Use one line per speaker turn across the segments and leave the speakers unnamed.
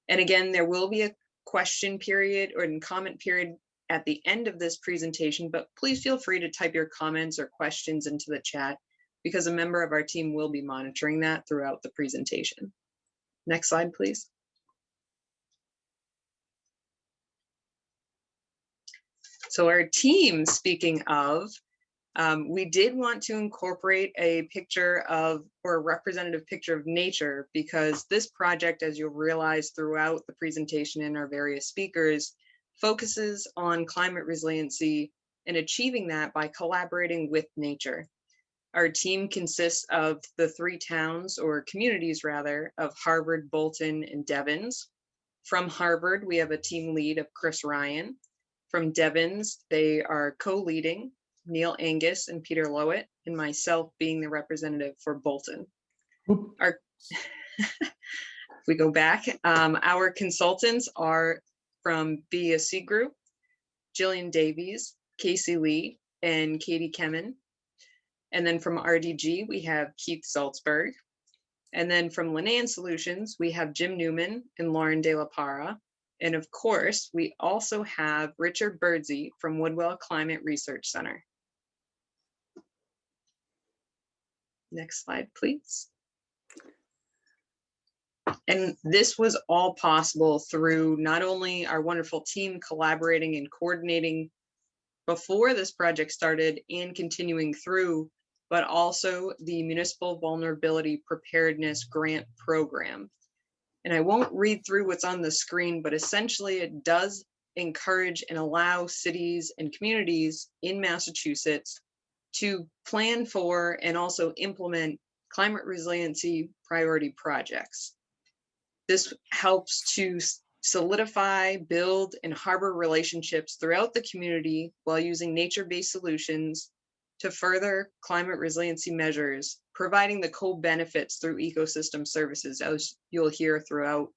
And again, there will be a question period or comment period at the end of this presentation, but please feel free to type your comments or questions into the chat because a member of our team will be monitoring that throughout the presentation. Next slide, please. So our team, speaking of, we did want to incorporate a picture of, or a representative picture of nature, because this project, as you'll realize throughout the presentation and our various speakers, focuses on climate resiliency and achieving that by collaborating with nature. Our team consists of the 3 towns, or communities rather, of Harvard, Bolton, and Devens. From Harvard, we have a team lead of Chris Ryan. From Devens, they are co-leading Neil Angus and Peter Lowett, and myself being the representative for Bolton. If we go back, our consultants are from BSC Group, Jillian Davies, Casey Lee, and Katie Kemen. And then from RDG, we have Keith Salzberg. And then from Linan Solutions, we have Jim Newman and Lauren De La Parra. And of course, we also have Richard Birdsey from Woodwell Climate Research Center. Next slide, please. And this was all possible through not only our wonderful team collaborating and coordinating before this project started and continuing through, but also the Municipal Vulnerability Preparedness Grant Program. And I won't read through what's on the screen, but essentially it does encourage and allow cities and communities in Massachusetts to plan for and also implement climate resiliency priority projects. This helps to solidify, build, and harbor relationships throughout the community while using nature-based solutions to further climate resiliency measures, providing the co-benefits through ecosystem services, as you'll hear throughout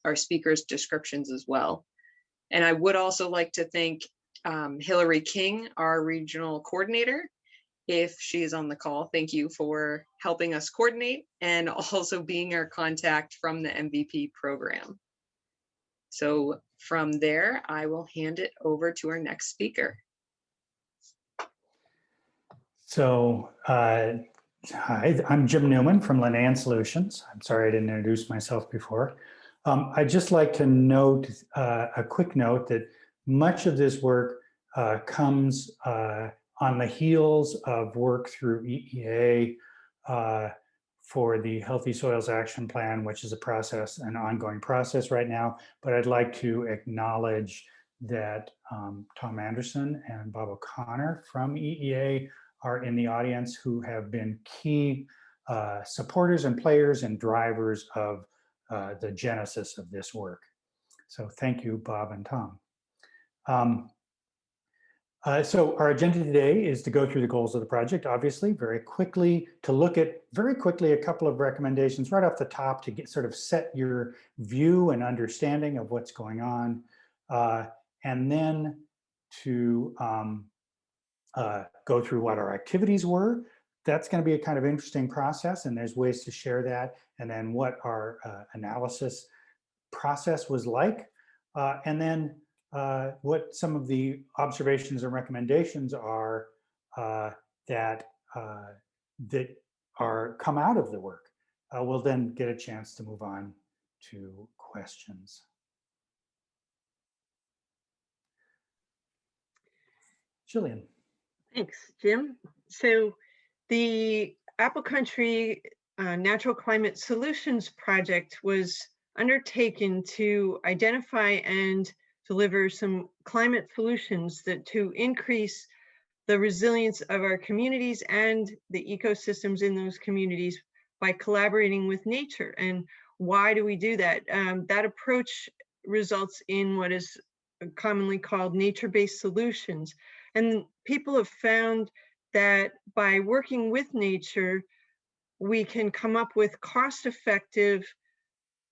our speakers' descriptions as well. And I would also like to thank Hillary King, our regional coordinator, if she is on the call. Thank you for helping us coordinate and also being our contact from the MVP program. So from there, I will hand it over to our next speaker.
So, hi, I'm Jim Newman from Linan Solutions. I'm sorry I didn't introduce myself before. I'd just like to note a quick note that much of this work comes on the heels of work through EEA for the Healthy Soils Action Plan, which is an ongoing process right now. But I'd like to acknowledge that Tom Anderson and Bob O'Connor from EEA are in the audience, who have been key supporters and players and drivers of the genesis of this work. So thank you, Bob and Tom. So our agenda today is to go through the goals of the project, obviously, very quickly, to look at very quickly a couple of recommendations right off the top to get sort of set your view and understanding of what's going on, and then to go through what our activities were. That's going to be a kind of interesting process, and there's ways to share that, and then what our analysis process was like, and then what some of the observations and recommendations are that come out of the work. We'll then get a chance to move on to questions. Jillian.
Thanks, Jim. So the Apple Country Natural Climate Solutions Project was undertaken to identify and deliver some climate solutions to increase the resilience of our communities and the ecosystems in those communities by collaborating with nature. And why do we do that? That approach results in what is commonly called nature-based solutions. And people have found that by working with nature, we can come up with cost-effective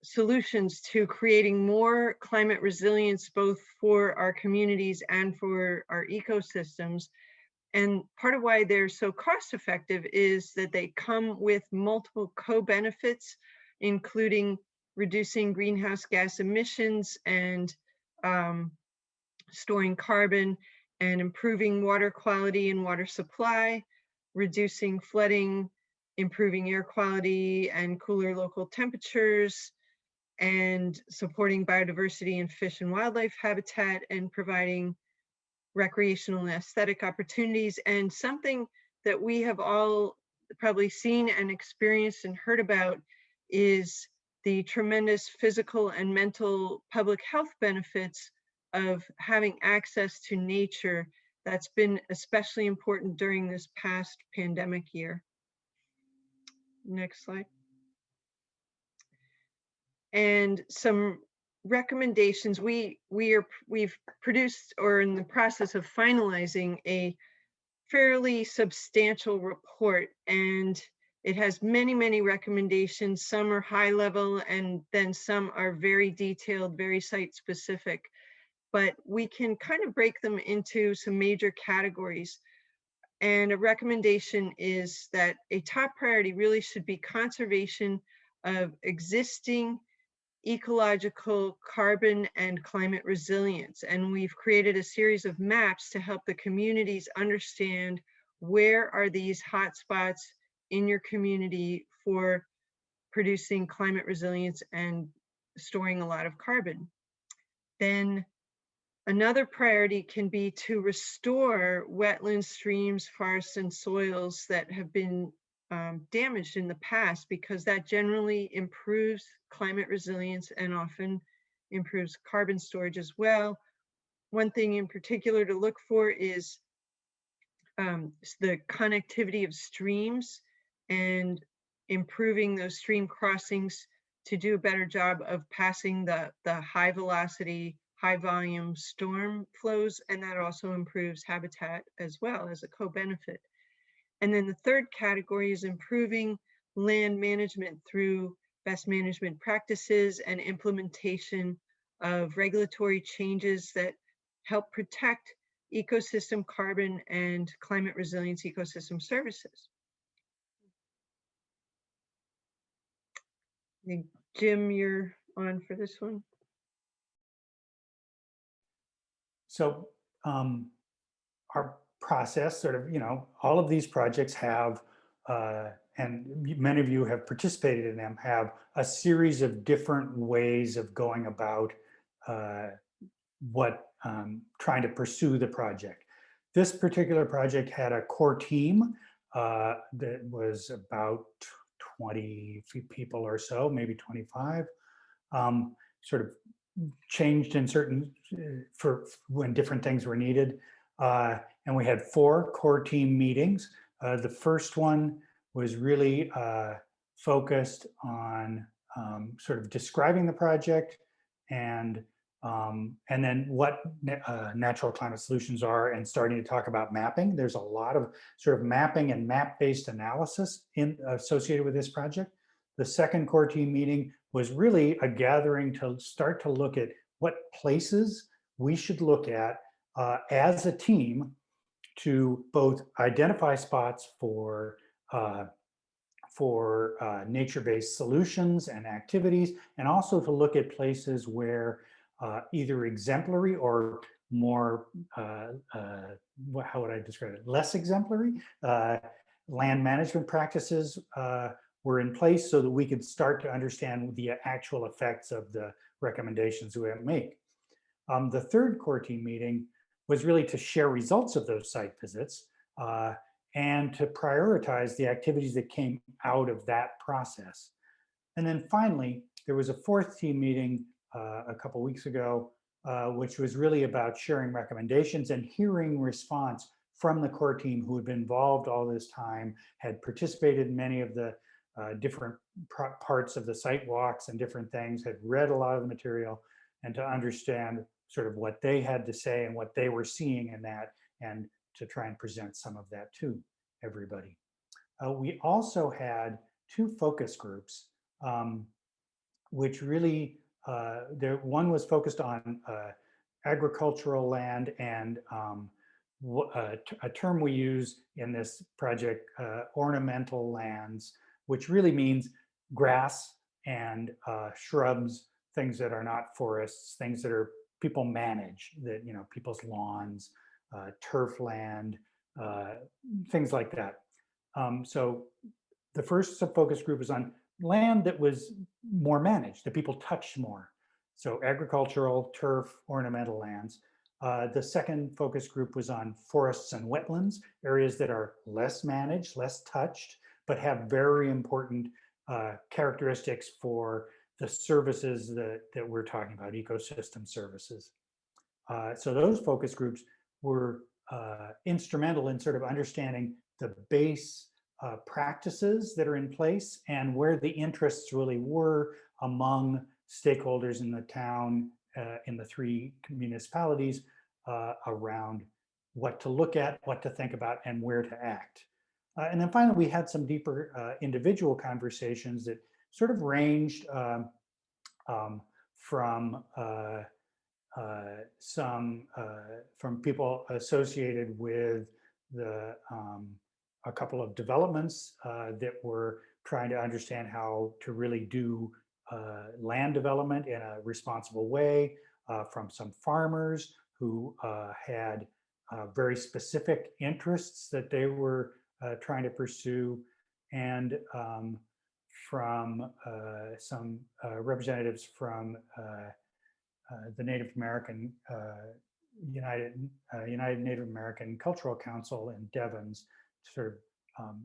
solutions to creating more climate resilience, both for our communities and for our ecosystems. And part of why they're so cost-effective is that they come with multiple co-benefits, including reducing greenhouse gas emissions and storing carbon, and improving water quality and water supply, reducing flooding, improving air quality and cooler local temperatures, and supporting biodiversity and fish and wildlife habitat, and providing recreational and aesthetic opportunities. And something that we have all probably seen and experienced and heard about is the tremendous physical and mental public health benefits of having access to nature. That's been especially important during this past pandemic year. Next slide. And some recommendations. We've produced, or in the process of finalizing, a fairly substantial report, and it has many recommendations. Some are high level, and then some are very detailed, very site specific, but we can kind of break them into some major categories. And a recommendation is that a top priority really should be conservation of existing ecological carbon and climate resilience. And we've created a series of maps to help the communities understand where are these hotspots in your community for producing climate resilience and storing a lot of carbon. Then another priority can be to restore wetlands, streams, forests, and soils that have been damaged in the past, because that generally improves climate resilience and often improves carbon storage as well. One thing in particular to look for is the connectivity of streams and improving those stream crossings to do a better job of passing the high velocity, high volume storm flows, and that also improves habitat as well as a co-benefit. And then the third category is improving land management through best management practices and implementation of regulatory changes that help protect ecosystem carbon and climate resilience ecosystem services. I think, Jim, you're on for this one.
So our process sort of, all of these projects have, and many of you have participated in them, have a series of different ways of going about trying to pursue the project. This particular project had a core team that was about 20 people or so, maybe 25, sort of changed in certain, for when different things were needed. And we had 4 core team meetings. The first one was really focused on sort of describing the project and then what natural climate solutions are, and starting to talk about mapping. There's a lot of sort of mapping and map-based analysis associated with this project. The second core team meeting was really a gathering to start to look at what places we should look at as a team to both identify spots for nature-based solutions and activities, and also to look at places where either exemplary or more, how would I describe it, less exemplary land management practices were in place, so that we could start to understand the actual effects of the recommendations we make. The third core team meeting was really to share results of those site visits and to prioritize the activities that came out of that process. And then finally, there was a fourth team meeting a couple weeks ago, which was really about sharing recommendations and hearing response from the core team, who had been involved all this time, had participated in many of the different parts of the site walks and different things, had read a lot of the material, and to understand sort of what they had to say and what they were seeing in that, and to try and present some of that to everybody. We also had 2 focus groups, which really, one was focused on agricultural land, and a term we use in this project, ornamental lands, which really means grass, and shrubs, things that are not forests, things that are people manage, that, you know, people's lawns, turf land, things like that. So the first focus group is on land that was more managed, that people touched more. So agricultural, turf, ornamental lands. The second focus group was on forests and wetlands, areas that are less managed, less touched, but have very important characteristics for the services that we're talking about, ecosystem services. So those focus groups were instrumental in sort of understanding the base practices that are in place and where the interests really were among stakeholders in the town, in the 3 municipalities, around what to look at, what to think about, and where to act. And then finally, we had some deeper individual conversations that sort of ranged from from people associated with the a couple of developments that were trying to understand how to really do land development in a responsible way, from some farmers who had very specific interests that they were trying to pursue, and from some representatives from the Native American United Native American Cultural Council in Devens, to sort of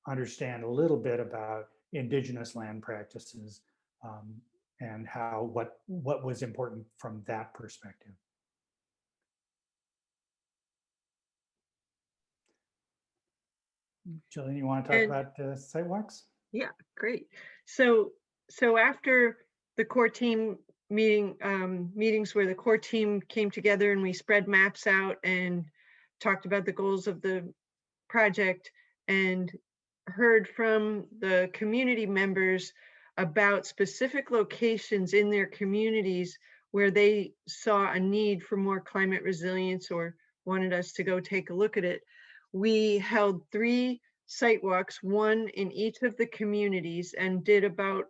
understand a little bit about indigenous land practices, and how what was important from that perspective. Jillian, you want to talk about site walks?
Yeah, great. So after the core team meetings where the core team came together and we spread maps out and talked about the goals of the project and heard from the community members about specific locations in their communities where they saw a need for more climate resilience or wanted us to go take a look at it, we held 3 site walks, 1 in each of the communities, and did about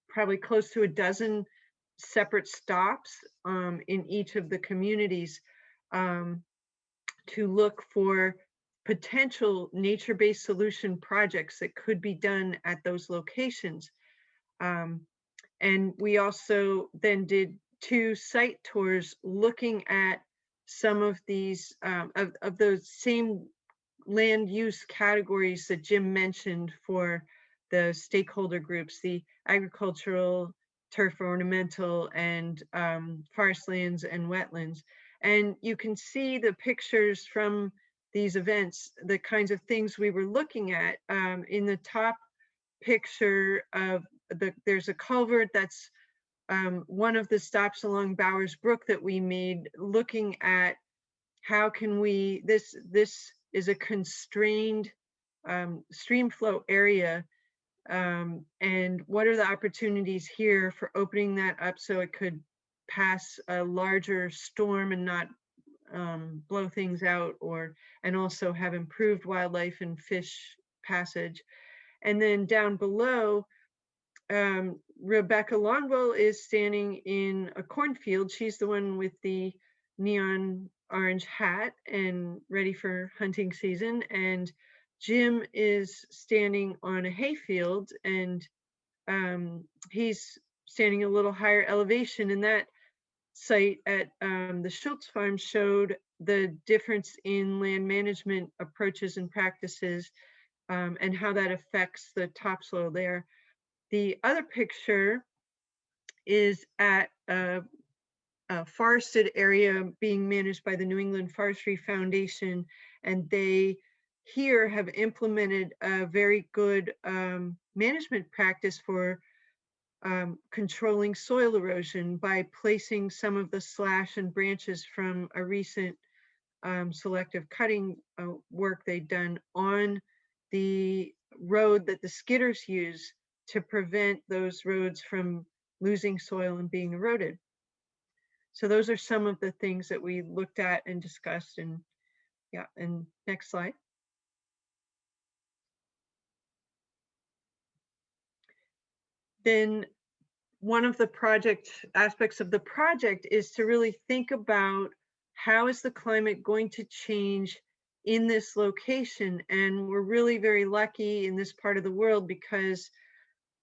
probably close to a dozen separate stops in each of the communities to look for potential nature-based solution projects that could be done at those locations. And we also then did 2 site tours looking at some of these of those same land use categories that Jim mentioned for the stakeholder groups, the agricultural, turf, ornamental, and forest lands and wetlands. And you can see the pictures from these events, the kinds of things we were looking at. In the top picture of there's a culvert that's one of the stops along Bowers Brook that we made, looking at how can we, this is a constrained stream flow area, and what are the opportunities here for opening that up so it could pass a larger storm and not blow things out, and also have improved wildlife and fish passage. And then down below, Rebecca Longwell is standing in a cornfield. She's the one with the neon orange hat and ready for hunting season. And Jim is standing on a hayfield, and he's standing a little higher elevation. And that site at the Schultz farm showed the difference in land management approaches and practices, and how that affects the topsoil there. The other picture is at a forested area being managed by the New England Forestry Foundation, and they here have implemented a very good management practice for controlling soil erosion by placing some of the slash and branches from a recent selective cutting work they've done on the road that the skidders use to prevent those roads from losing soil and being eroded. So those are some of the things that we looked at and discussed. And yeah, and next slide. then one of the project aspects of the project is to really think about how is the climate going to change in this location. And we're really very lucky in this part of the world because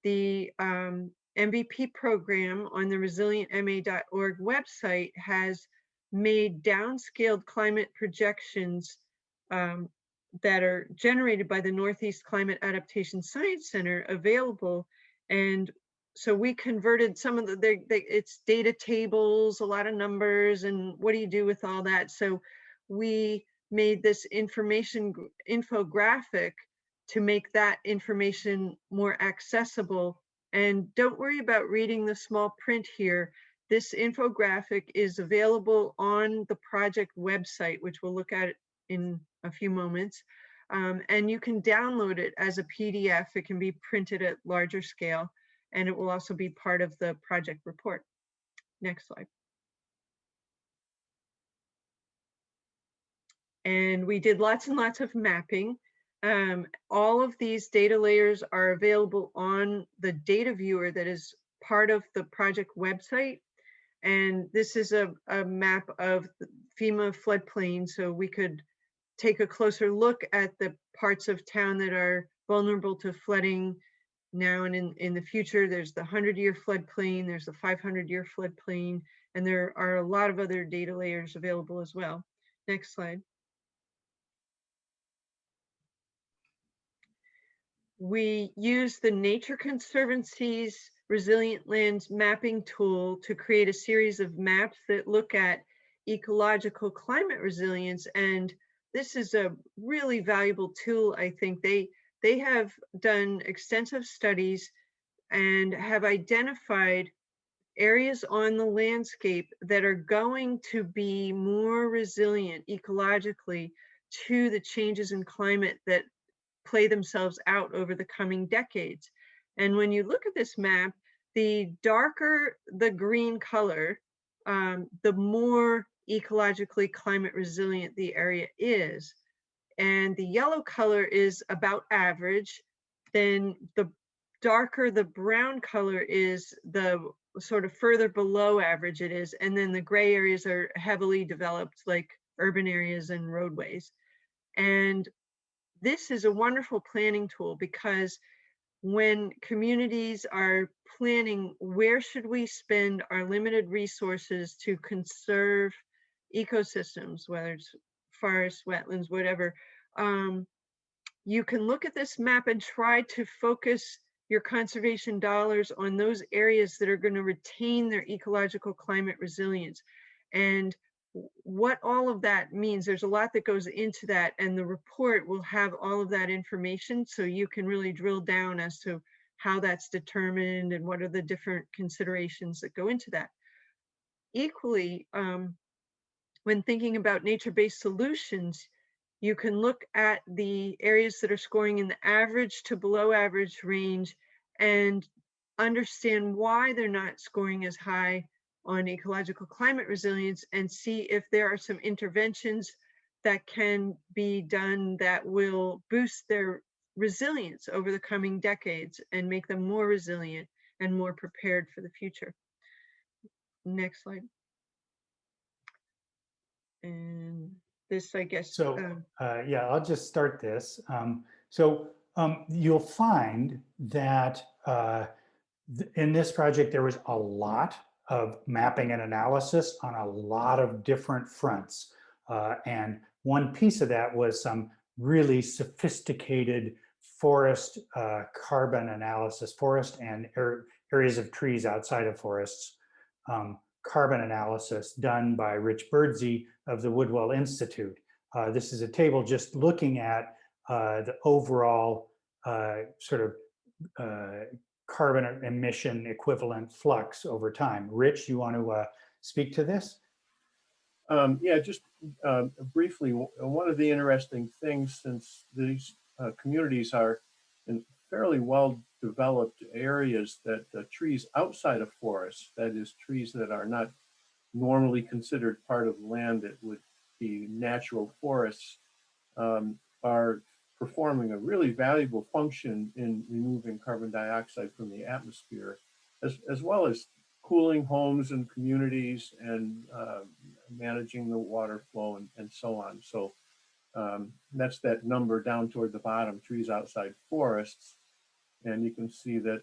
the MVP program on the resilientma.org website has made downscaled climate projections that are generated by the Northeast Climate Adaptation Science Center available. And so we converted some of it's data tables, a lot of numbers, and what do you do with all that? So we made this infographic to make that information more accessible. And don't worry about reading the small print here. This infographic is available on the project website, which we'll look at in a few moments. And you can download it as a PDF. It can be printed at larger scale, and it will also be part of the project report. Next slide. And we did lots and lots of mapping. All of these data layers are available on the data viewer that is part of the project website. And this is a map of the FEMA floodplain, so we could take a closer look at the parts of town that are vulnerable to flooding now and in the future. There's the 100-year floodplain, there's the 500-year floodplain, and there are a lot of other data layers available as well. Next slide. We use the Nature Conservancy's Resilient Lands mapping tool to create a series of maps that look at ecological climate resilience. And this is a really valuable tool. I think they have done extensive studies and have identified areas on the landscape that are going to be more resilient ecologically to the changes in climate that play themselves out over the coming decades. And when you look at this map, the darker the green color, the more ecologically climate resilient the area is. And the yellow color is about average. Then the darker the brown color is, the sort of further below average it is. And then the gray areas are heavily developed, like urban areas and roadways. And this is a wonderful planning tool because when communities are planning where should we spend our limited resources to conserve ecosystems, whether it's forests, wetlands, whatever, you can look at this map and try to focus your conservation dollars on those areas that are going to retain their ecological climate resilience. And what all of that means, there's a lot that goes into that, and the report will have all of that information so you can really drill down as to how that's determined and what are the different considerations that go into that. Equally, when thinking about nature-based solutions, you can look at the areas that are scoring in the average to below average range and understand why they're not scoring as high on ecological climate resilience, and see if there are some interventions that can be done that will boost their resilience over the coming decades and make them more resilient and more prepared for the future. Next slide. And this, I guess.
So yeah, I'll just start this. You'll find that in this project, there was a lot of mapping and analysis on a lot of different fronts. And one piece of that was some really sophisticated forest carbon analysis, forest and areas of trees outside of forests, carbon analysis done by Rich Birdsey of the Woodwell Institute. This is a table just looking at the overall sort of carbon emission equivalent flux over time. Rich, you want to speak to this?
Yeah, just briefly, one of the interesting things, since these communities are in fairly well-developed areas, that trees outside of forests, that is, trees that are not normally considered part of land that would be natural forests, are performing a really valuable function in removing carbon dioxide from the atmosphere, as well as cooling homes and communities and managing the water flow and so on. So that's that number down toward the bottom, trees outside forests. And you can see that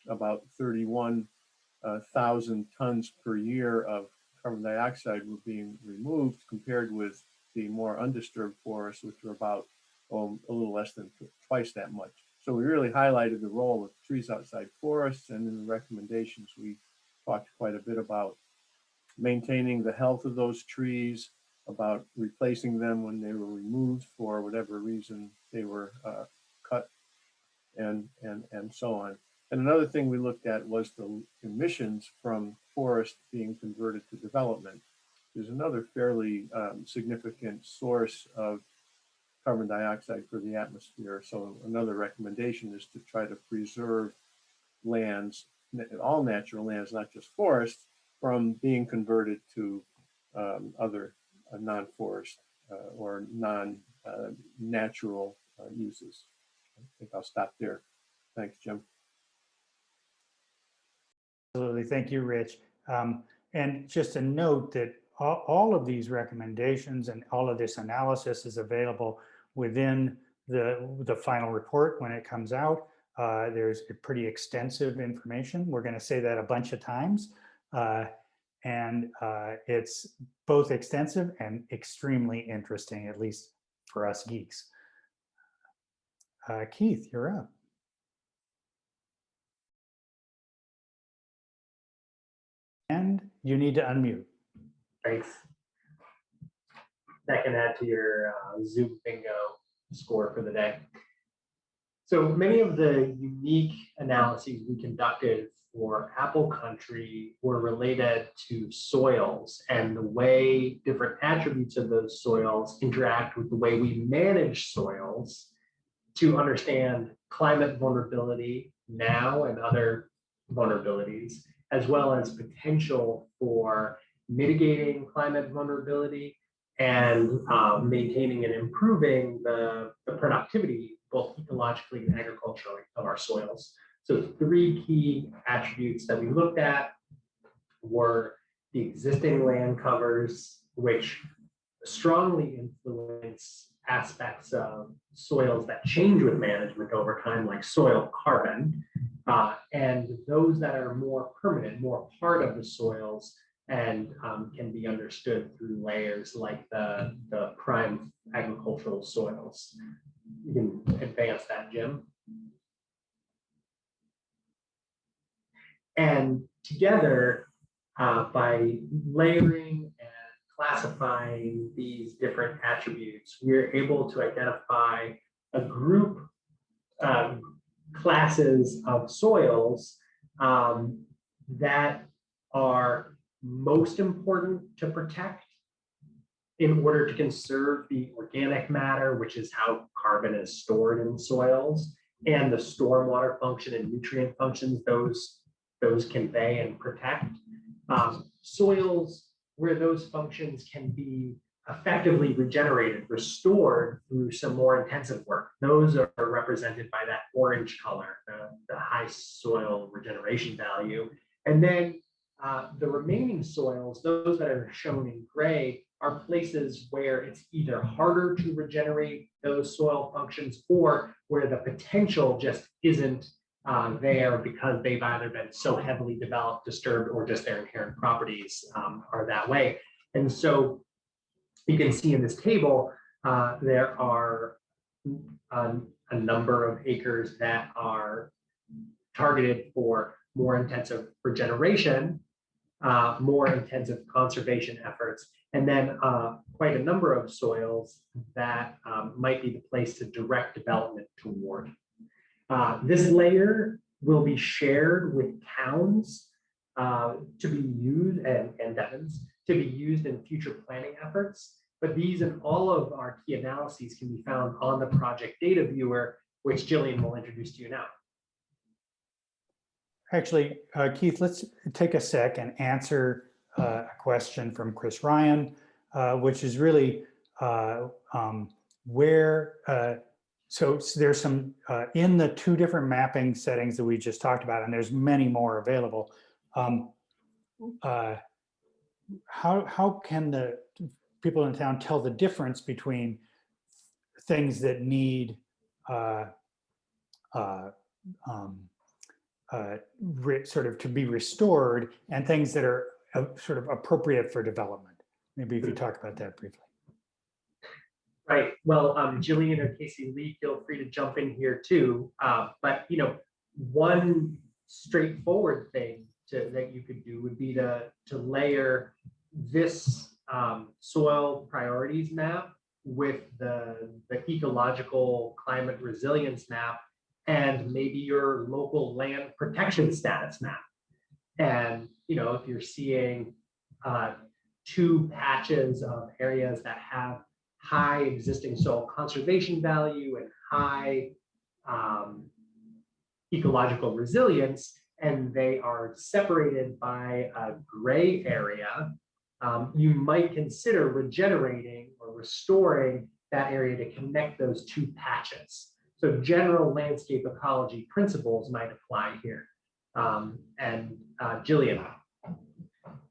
about 31,000 tons per year of carbon dioxide were being removed, compared with the more undisturbed forests, which were about a little less than twice that much. So we really highlighted the role of trees outside forests, and in the recommendations we talked quite a bit about maintaining the health of those trees, about replacing them when they were removed for whatever reason they were cut, and so on. And another thing we looked at was the emissions from forest being converted to development. There's another fairly significant source of carbon dioxide for the atmosphere. So another recommendation is to try to preserve lands, all natural lands, not just forests, from being converted to other non-forest or non-natural uses. I think I'll stop there. Thanks, Jim.
Absolutely. Thank you, Rich. And just a note that all of these recommendations and all of this analysis is available within the final report when it comes out. There's pretty extensive information. We're going to say that a bunch of times. And it's both extensive and extremely interesting, at least for us geeks. Keith, you're up. And you need to unmute.
Thanks. That can add to your Zoom bingo score for the day. So many of the unique analyses we conducted for apple country were related to soils and the way different attributes of those soils interact with the way we manage soils to understand climate vulnerability now and other vulnerabilities, as well as potential for mitigating climate vulnerability and maintaining and improving the productivity, both ecologically and agriculturally, of our soils. So 3 key attributes that we looked at were the existing land covers, which strongly influence aspects of soils that change with management over time, like soil carbon, and those that are more permanent, more part of the soils, and can be understood through layers like the prime agricultural soils. You can advance that, Jim. And together, by layering and classifying these different attributes, we're able to identify a group classes of soils that are most important to protect in order to conserve the organic matter, which is how carbon is stored in soils, and the stormwater function and nutrient functions those convey and protect. Soils where those functions can be effectively regenerated, restored through some more intensive work. Those are represented by that orange color, the high soil regeneration value. And then the remaining soils, those that are shown in gray, are places where it's either harder to regenerate those soil functions or where the potential just isn't there because they've either been so heavily developed, disturbed, or just their inherent properties are that way. And so you can see in this table, there are a number of acres that are targeted for more intensive regeneration, more intensive conservation efforts, and then quite a number of soils that might be the place to direct development toward. This layer will be shared with towns to be used, and Devons, to be used in future planning efforts. But these and all of our key analyses can be found on the project data viewer, which Jillian will introduce to you now.
Actually, Keith, let's take a sec and answer a question from Chris Ryan, which is really where So there's some, in the 2 different mapping settings that we just talked about, and there's many more available. How can the people in town tell the difference between things that need sort of to be restored and things that are sort of appropriate for development? Maybe if you talk about that briefly.
Right. Well, Jillian or Casey Lee, feel free to jump in here too. But one straightforward thing that you could do would be to layer this soil priorities map with the ecological climate resilience map and maybe your local land protection status map. And if you're seeing 2 patches of areas that have high existing soil conservation value and high ecological resilience, and they are separated by a gray area, you might consider regenerating or restoring that area to connect those 2 patches. So general landscape ecology principles might apply here. And Jillian.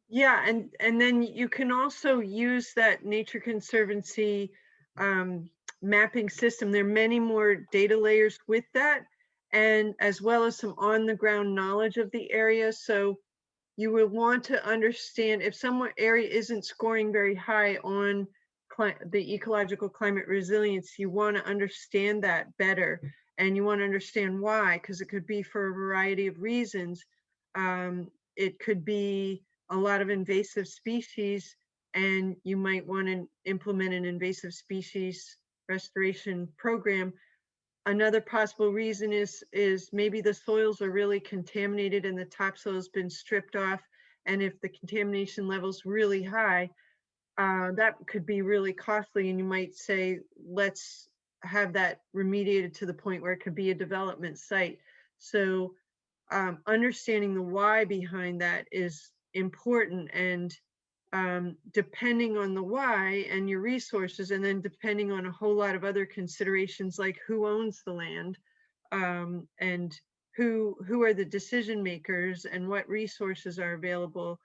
Yeah, and then you can also use that Nature Conservancy mapping system. There are many more data layers with that, and as well as some on-the-ground knowledge of the area. So you will want to understand if some area isn't scoring very high on the ecological climate resilience, you want to understand that better, and you want to understand why, because it could be for a variety of reasons. It could be a lot of invasive species, and you might want to implement an invasive species restoration program. Another possible reason is maybe the soils are really contaminated and the topsoil has been stripped off. And if the contamination level's really high, that could be really costly. And you might say, let's have that remediated to the point where it could be a development site. So understanding the why behind that is important, and depending on the why and your resources, and then depending on a whole lot of other considerations like who owns the land, and who are the decision makers and what resources are available,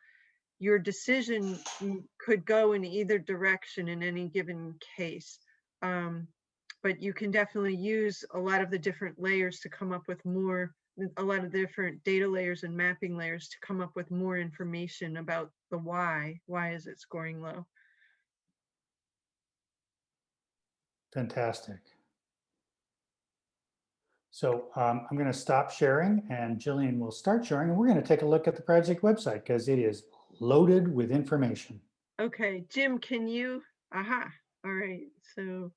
your decision could go in either direction in any given case. But you can definitely use a lot of the different layers to come up with more, a lot of different data layers and mapping layers to come up with more information about the why. Why is it scoring low?
Fantastic. So I'm going to stop sharing, and Jillian will start sharing, and we're going to take a look at the project website because it is loaded with information.
Okay, Jim, can you? Aha. All right. So,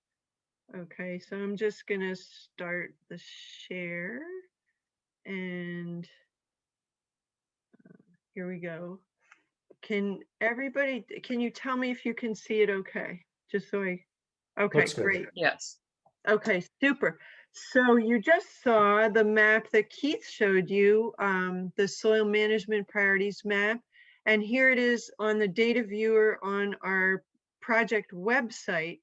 okay, so I'm just going to start the share, and here we go. Can everybody, can you tell me if you can see it okay? Just so I, okay, great.
Yes.
Okay, super. So you just saw the map that Keith showed you, the soil management priorities map. And here it is on the data viewer on our project website.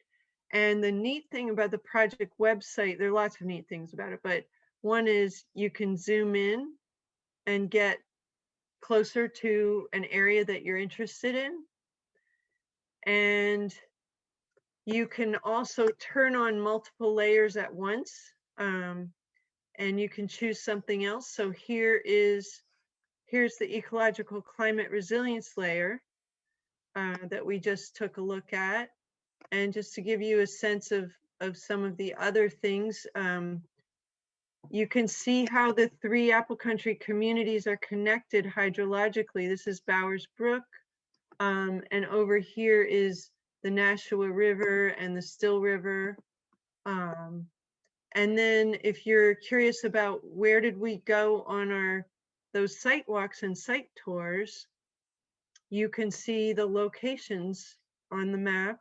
And the neat thing about the project website, there are lots of neat things about it, but one is you can zoom in and get closer to an area that you're interested in. And you can also turn on multiple layers at once, and you can choose something else. So here's the ecological climate resilience layer that we just took a look at. And just to give you a sense of some of the other things, you can see how the 3 Apple Country communities are connected hydrologically. This is Bowers Brook, and over here is the Nashua River and the Still River. And then if you're curious about where did we go on those site walks and site tours, you can see the locations on the map.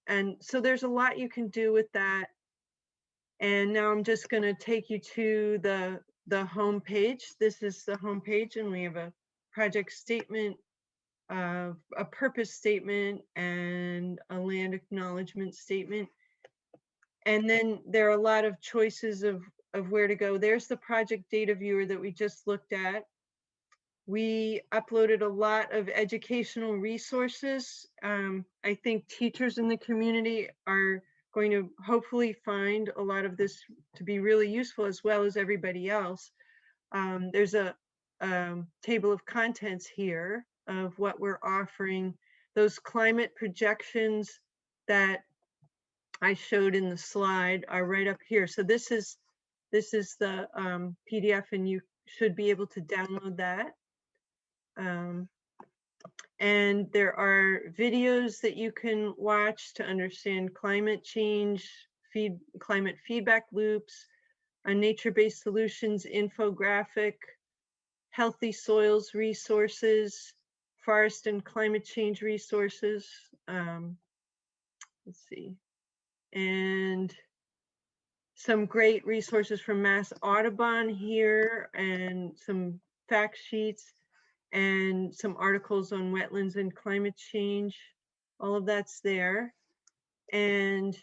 And so there's a lot you can do with that. And now I'm just going to take you to the home page. This is the home page, and we have a project statement, a purpose statement, and a land acknowledgement statement. And then there are a lot of choices of where to go. There's the project data viewer that we just looked at. We uploaded a lot of educational resources. I think teachers in the community are going to hopefully find a lot of this to be really useful, as well as everybody else. There's a table of contents here of what we're offering. Those climate projections that I showed in the slide are right up here. So this is the PDF, and you should be able to download that. And there are videos that you can watch to understand climate change, climate feedback loops, a nature-based solutions infographic, healthy soils resources, forest and climate change resources. Let's see. And some great resources from Mass Audubon here, and some fact sheets, and some articles on wetlands and climate change. All of that's there. And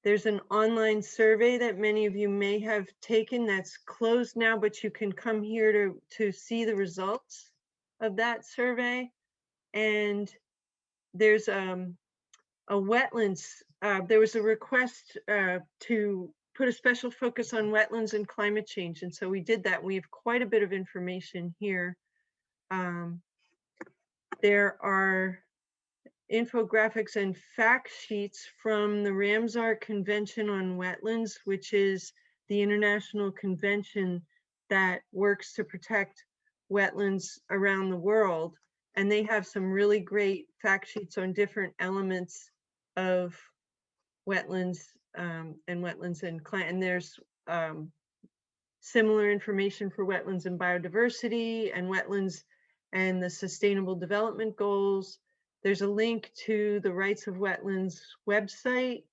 there's an online survey that many of you may have taken that's closed now, but you can come here to see the results of that survey. And there's a wetlands, there was a request to put a special focus on wetlands and climate change. And so we did that. We have quite a bit of information here. There are infographics and fact sheets from the Ramsar Convention on Wetlands, which is the international convention that works to protect wetlands around the world. And they have some really great fact sheets on different elements of wetlands and climate. And there's similar information for wetlands and biodiversity, and wetlands and the Sustainable Development Goals. There's a link to the Rights of Wetlands website.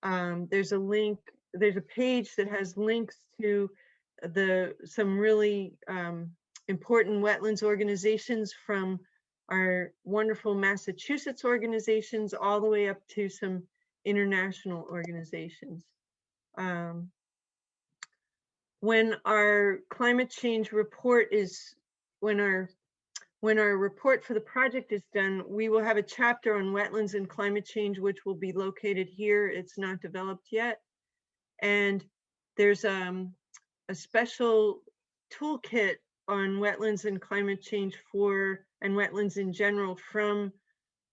There's a page that has links to some really important wetlands organizations, from our wonderful Massachusetts organizations all the way up to some international organizations. When our climate change report when our report for the project is done, we will have a chapter on wetlands and climate change, which will be located here. It's not developed yet. And there's a special toolkit on wetlands and climate change and wetlands in general from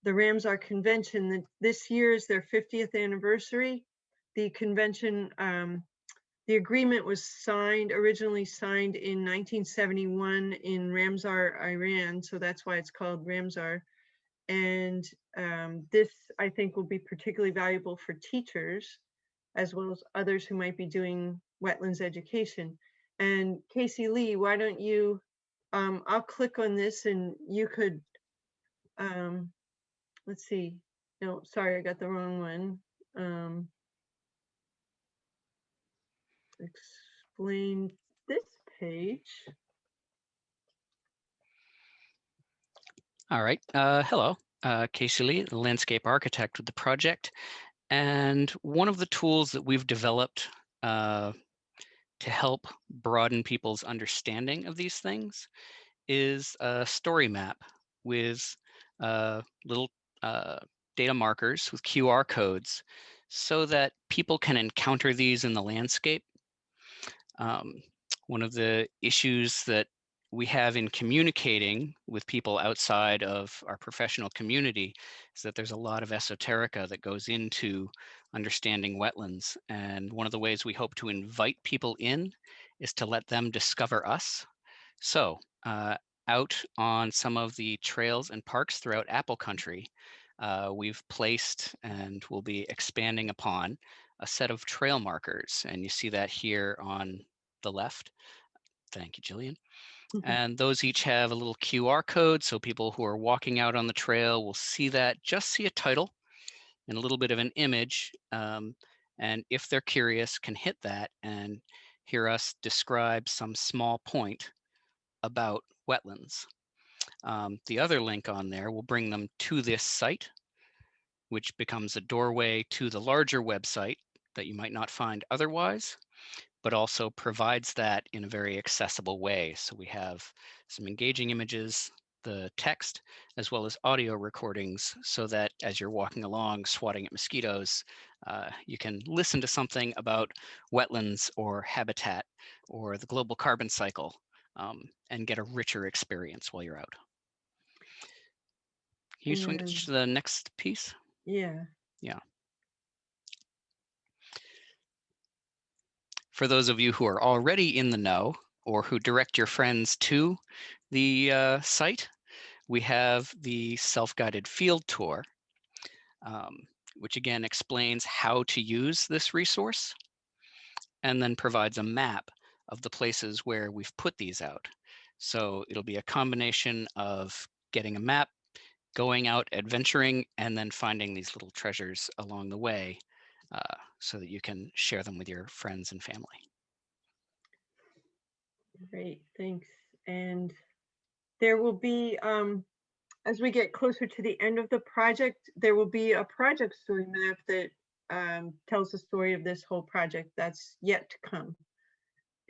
the Ramsar Convention. This year is their 50th anniversary. The convention, the agreement was originally signed in 1971 in Ramsar, Iran. So that's why it's called Ramsar. And this, I think, will be particularly valuable for teachers, as well as others who might be doing wetlands education. And Casey Lee, why don't you, I'll click on this and you could, let's see. No, sorry, I got the wrong one. Explain this page.
All right. Hello, Casey Lee, the landscape architect with the project. And one of the tools that we've developed to help broaden people's understanding of these things is a story map with little data markers with QR codes, so that people can encounter these in the landscape. One of the issues that we have in communicating with people outside of our professional community is that there's a lot of esoterica that goes into understanding wetlands. And one of the ways we hope to invite people in is to let them discover us. So out on some of the trails and parks throughout Apple Country, we've placed and will be expanding upon a set of trail markers. And you see that here on the left. Thank you, Jillian. And those each have a little QR code, so people who are walking out on the trail will see that, just see a title and a little bit of an image. And if they're curious, can hit that and hear us describe some small point about wetlands. The other link on there will bring them to this site, which becomes a doorway to the larger website that you might not find otherwise, but also provides that in a very accessible way. So we have some engaging images, the text, as well as audio recordings, so that as you're walking along swatting at mosquitoes, you can listen to something about wetlands or habitat or the global carbon cycle, and get a richer experience while you're out. Can you switch to the next piece?
Yeah.
Yeah. For those of you who are already in the know or who direct your friends to the site, we have the self-guided field tour, which again explains how to use this resource and then provides a map of the places where we've put these out. So it'll be a combination of getting a map, going out adventuring, and then finding these little treasures along the way, so that you can share them with your friends and family.
Great, thanks. And there will be, as we get closer to the end of the project, there will be a project story map that tells the story of this whole project that's yet to come.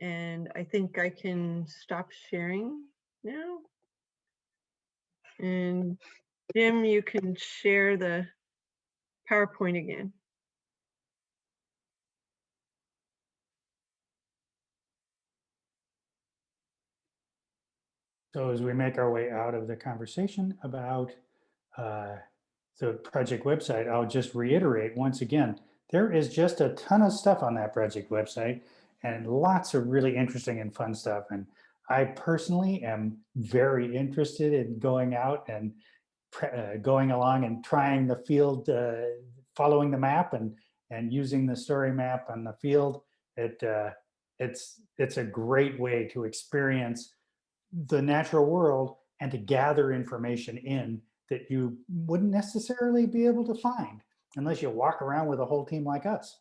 And I think I can stop sharing now. And Jim, you can share the PowerPoint again.
So as we make our way out of the conversation about the project website, I'll just reiterate once again, there is just a ton of stuff on that project website and lots of really interesting and fun stuff. And I personally am very interested in going out and going along and trying the field, following the map and using the story map on the field. It's a great way to experience the natural world and to gather information in that you wouldn't necessarily be able to find unless you walk around with a whole team like us.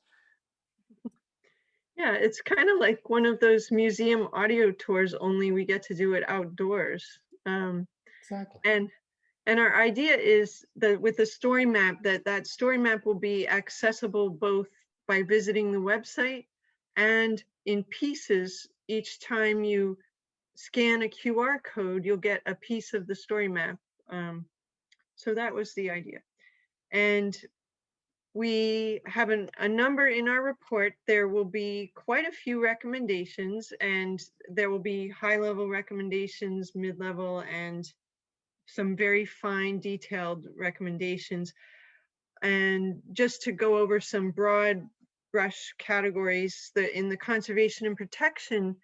Yeah, it's kind of like one of those museum audio tours, only we get to do it outdoors.
Exactly.
And our idea is that with the story map, that story map will be accessible both by visiting the website and in pieces. Each time you scan a QR code, you'll get a piece of the story map. So that was the idea. And we have a number in our report. There will be quite a few recommendations, and there will be high-level recommendations, mid-level, and some very fine detailed recommendations. And just to go over some broad brush categories, in the conservation and protection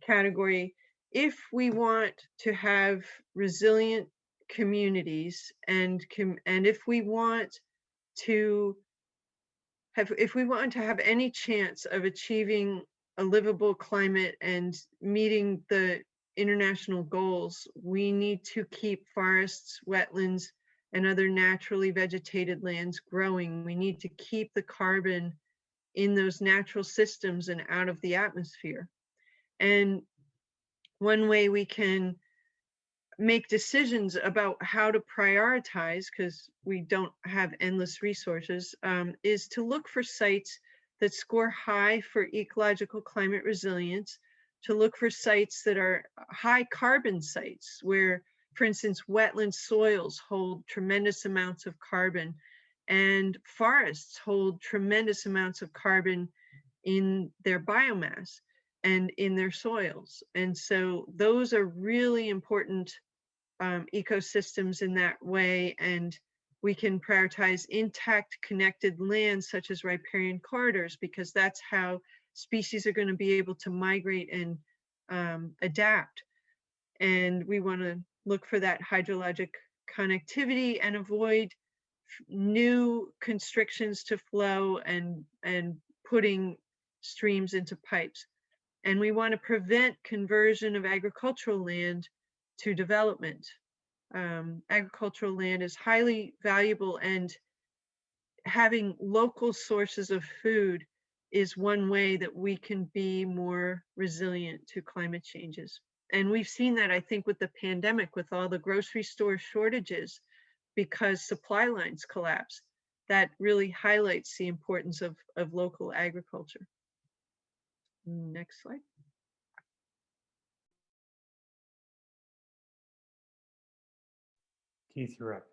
category, if we want to have resilient communities and if we want to have any chance of achieving a livable climate and meeting the international goals, we need to keep forests, wetlands, and other naturally vegetated lands growing. We need to keep the carbon in those natural systems and out of the atmosphere. And one way we can make decisions about how to prioritize, because we don't have endless resources, is to look for sites that score high for ecological climate resilience, to look for sites that are high carbon sites where, for instance, wetland soils hold tremendous amounts of carbon and forests hold tremendous amounts of carbon in their biomass and in their soils. And so those are really important ecosystems in that way, and we can prioritize intact connected lands such as riparian corridors, because that's how species are going to be able to migrate and adapt. And we want to look for that hydrologic connectivity and avoid new constrictions to flow and putting streams into pipes. And we want to prevent conversion of agricultural land to development. Agricultural land is highly valuable, and having local sources of food is one way that we can be more resilient to climate changes. And we've seen that, I think, with the pandemic, with all the grocery store shortages, because supply lines collapse. that really highlights the importance of local agriculture. Next slide.
Keith, you're up.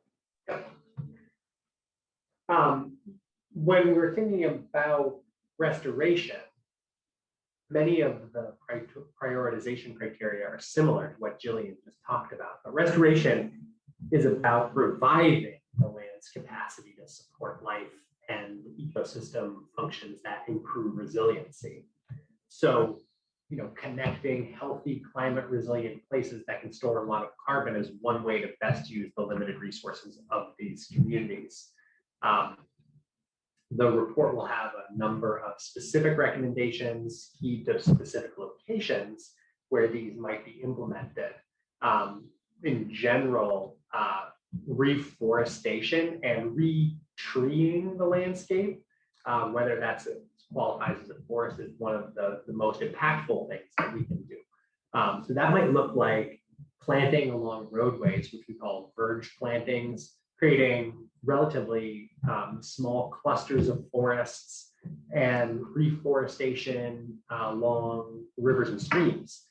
When we're thinking about restoration, many of the prioritization criteria are similar to what Jillian just talked about. But restoration is about reviving the land's capacity to support life and ecosystem functions that improve resiliency. So, you know, connecting healthy, climate resilient places that can store a lot of carbon is one way to best use the limited resources of these communities. The report will have a number of specific recommendations key to specific locations where these might be implemented. In general, reforestation and re-treeing the landscape, whether that's qualifies as a forest, is one of the most impactful things that we can do. So that might look like planting along roadways, which we call verge plantings, creating relatively small clusters of forests, and reforestation along rivers and streams.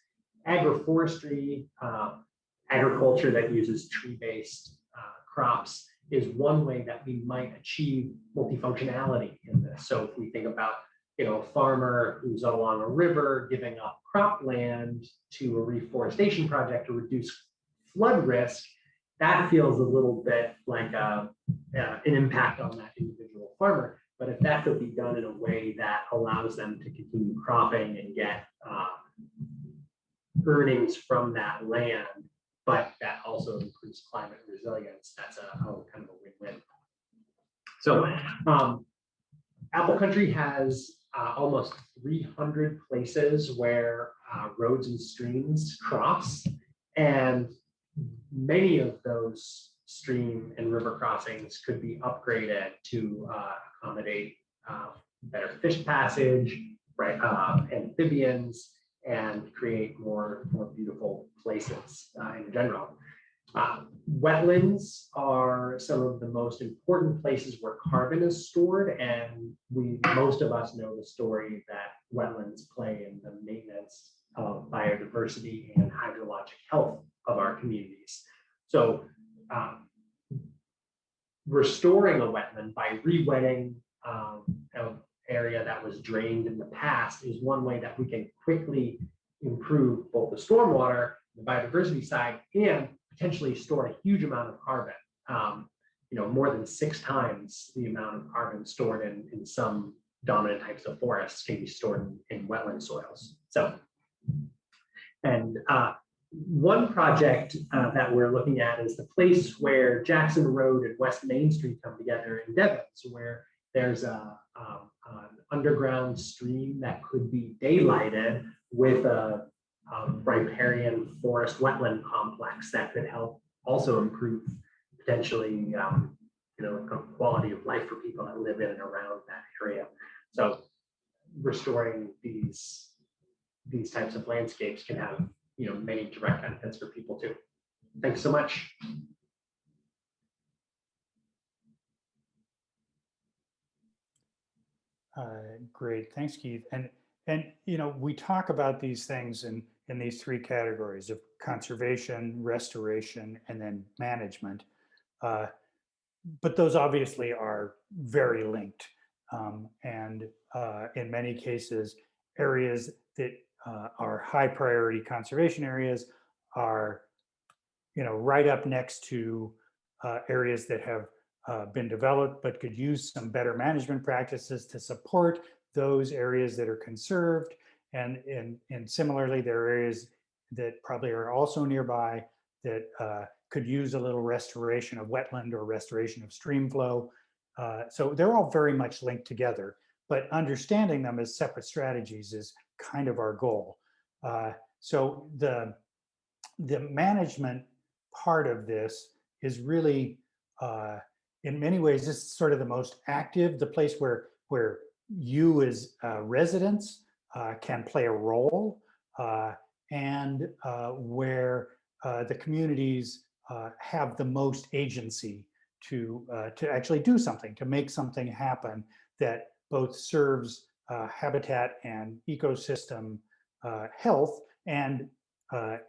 Agroforestry, agriculture that uses tree-based crops, is one way that we might achieve multifunctionality in this. So if we think about, you know, a farmer who's along a river giving up cropland to a reforestation project to reduce flood risk, that feels a little bit like an impact on that individual farmer. But if that could be done in a way that allows them to continue cropping and get earnings from that land, but that also improves climate resilience, that's a kind of a win-win. So Apple Country has almost 300 places where roads and streams cross, and many of those stream and river crossings could be upgraded to accommodate better fish passage, right, amphibians, and create more beautiful places in general. Wetlands are some of the most important places where carbon is stored, and most of us know the story that wetlands play in the maintenance of biodiversity and hydrologic health of our communities. So restoring a wetland by re-wetting an area that was drained in the past is one way that we can quickly improve both the stormwater, the biodiversity side, and potentially store a huge amount of carbon. You know, more than 6 times the amount of carbon stored in some dominant types of forests can be stored in wetland soils. So, and one project that we're looking at is the place where Jackson Road and West Main Street come together in Devon, so where there's an underground stream that could be daylighted with a riparian forest wetland complex that could help also improve potentially you know, quality of life for people that live in and around that area. So restoring these types of landscapes can have, you know, many direct benefits for people too. Thanks so much.
Great, thanks, Keith. And you know, we talk about these things in these 3 categories of conservation, restoration, and then management. But those obviously are very linked. And in many cases, areas that are high priority conservation areas are, you know, right up next to areas that have been developed but could use some better management practices to support those areas that are conserved. And similarly, there are areas that probably are also nearby that could use a little restoration of wetland or restoration of stream flow. So they're all very much linked together, but understanding them as separate strategies is kind of our goal. So the management part of this is really, in many ways, this is sort of the most active, the place where you as residents can play a role, and where the communities have the most agency to actually do something, to make something happen that both serves habitat and ecosystem health and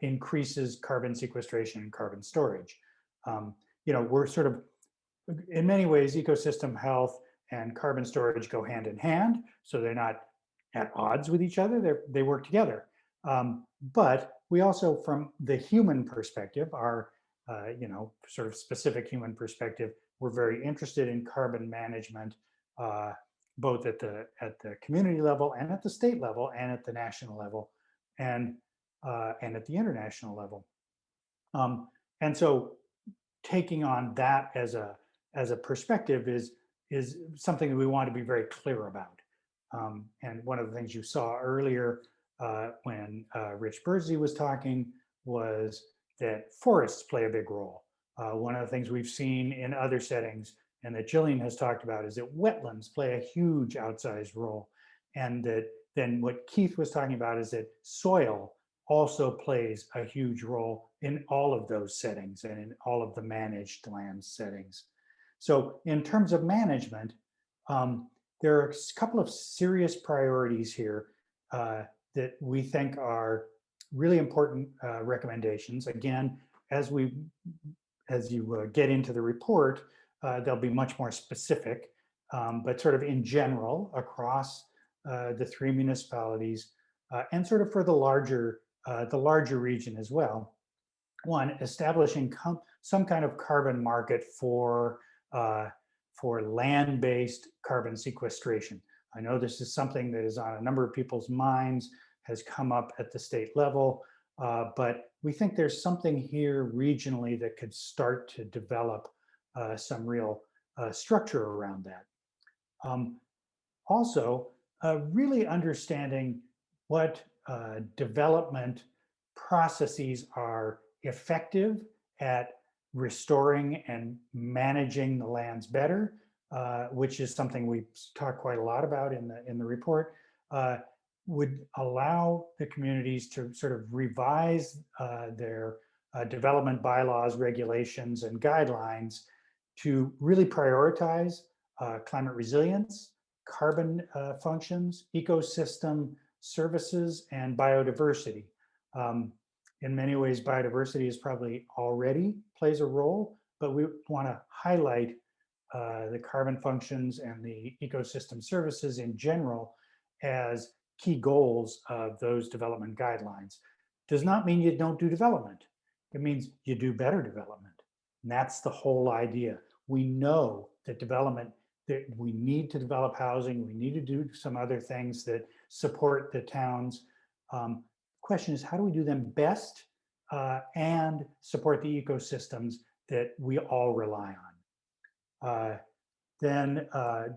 increases carbon sequestration and carbon storage. We're sort of, in many ways, ecosystem health and carbon storage go hand in hand, so they're not at odds with each other, they work together. But we also, from the human perspective, our sort of specific human perspective, we're very interested in carbon management, both at the community level and at the state level and at the national level and at the international level. And so taking on that as a perspective is something that we want to be very clear about. And one of the things you saw earlier when Rich Bursey was talking was that forests play a big role. One of the things we've seen in other settings and that Jillian has talked about is that wetlands play a huge outsized role. And that then what Keith was talking about is that soil also plays a huge role in all of those settings and in all of the managed land settings. So in terms of management, there are a couple of serious priorities here that we think are really important recommendations. Again, as you get into the report, they'll be much more specific, but sort of in general across the 3 municipalities and sort of for the larger region as well. One, establishing some kind of carbon market for land-based carbon sequestration. I know this is something that is on a number of people's minds, has come up at the state level, but we think there's something here regionally that could start to develop some real structure around that. Also, really understanding what development processes are effective at restoring and managing the lands better, which is something we talk quite a lot about in the report, would allow the communities to sort of revise their development bylaws, regulations, and guidelines to really prioritize climate resilience, carbon functions, ecosystem services, and biodiversity. In many ways, biodiversity is probably already plays a role, but we want to highlight the carbon functions and the ecosystem services in general as key goals of those development guidelines. Does not mean you don't do development. It means you do better development. And that's the whole idea. We know that that we need to develop housing, we need to do some other things that support the towns. Question is, how do we do them best and support the ecosystems that we all rely on? Then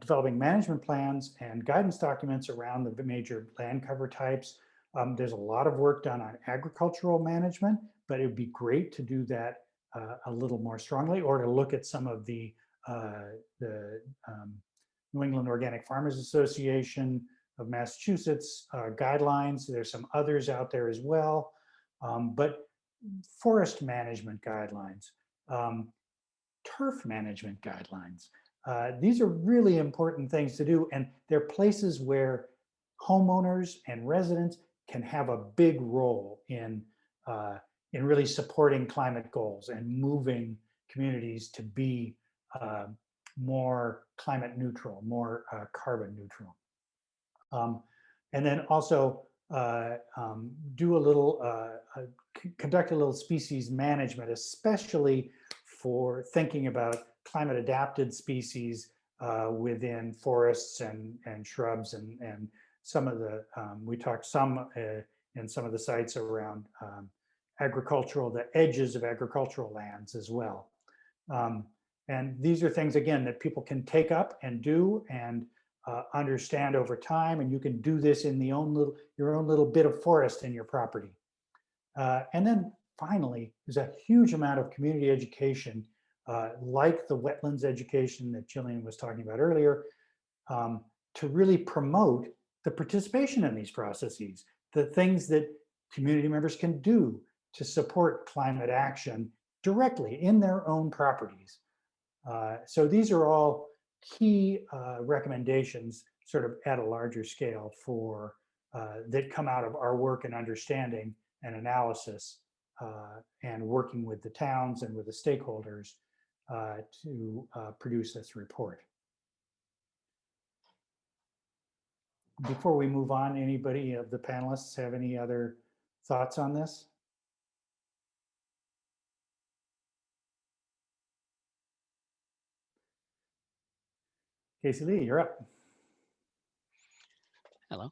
developing management plans and guidance documents around the major land cover types. There's a lot of work done on agricultural management, but it would be great to do that a little more strongly, or to look at some of the New England Organic Farmers Association of Massachusetts guidelines. There's some others out there as well, but forest management guidelines, turf management guidelines. These are really important things to do, and they're places where homeowners and residents can have a big role in really supporting climate goals and moving communities to be more climate neutral, more carbon neutral. And then also do a little, conduct a little species management, especially for thinking about climate adapted species within forests and shrubs and some of the, we talked some in some of the sites around agricultural, the edges of agricultural lands as well. And these are things, again, that people can take up and do and understand over time, and you can do this in your own little bit of forest in your property. And then finally, there's a huge amount of community education, like the wetlands education that Jillian was talking about earlier, to really promote the participation in these processes, the things that community members can do to support climate action directly in their own properties. So these are all key recommendations sort of at a larger scale for that come out of our work and understanding and analysis and working with the towns and with the stakeholders to produce this report. Before we move on, anybody of the panelists have any other thoughts on this? Casey Lee, you're up.
Hello.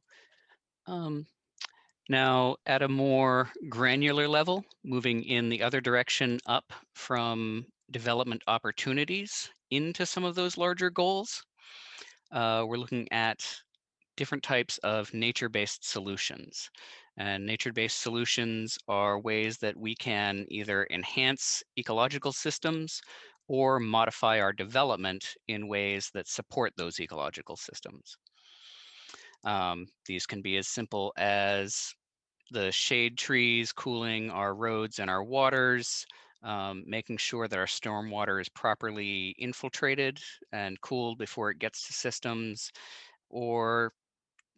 Now, at a more granular level, moving in the other direction up from development opportunities into some of those larger goals, we're looking at different types of nature-based solutions. And nature-based solutions are ways that we can either enhance ecological systems or modify our development in ways that support those ecological systems. These can be as simple as the shade trees cooling our roads and our waters, making sure that our stormwater is properly infiltrated and cooled before it gets to systems, or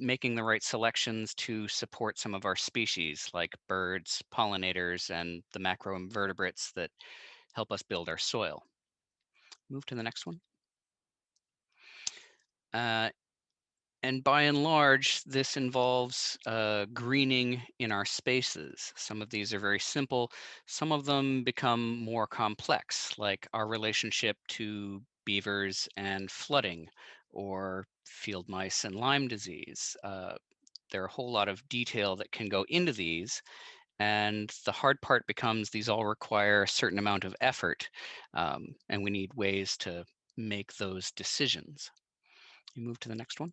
making the right selections to support some of our species like birds, pollinators, and the macroinvertebrates that help us build our soil. Move to the next one. And by and large, this involves greening in our spaces. Some of these are very simple. Some of them become more complex, like our relationship to beavers and flooding, or field mice and Lyme disease. There are a whole lot of detail that can go into these. And the hard part becomes these all require a certain amount of effort, and we need ways to make those decisions. You move to the next one.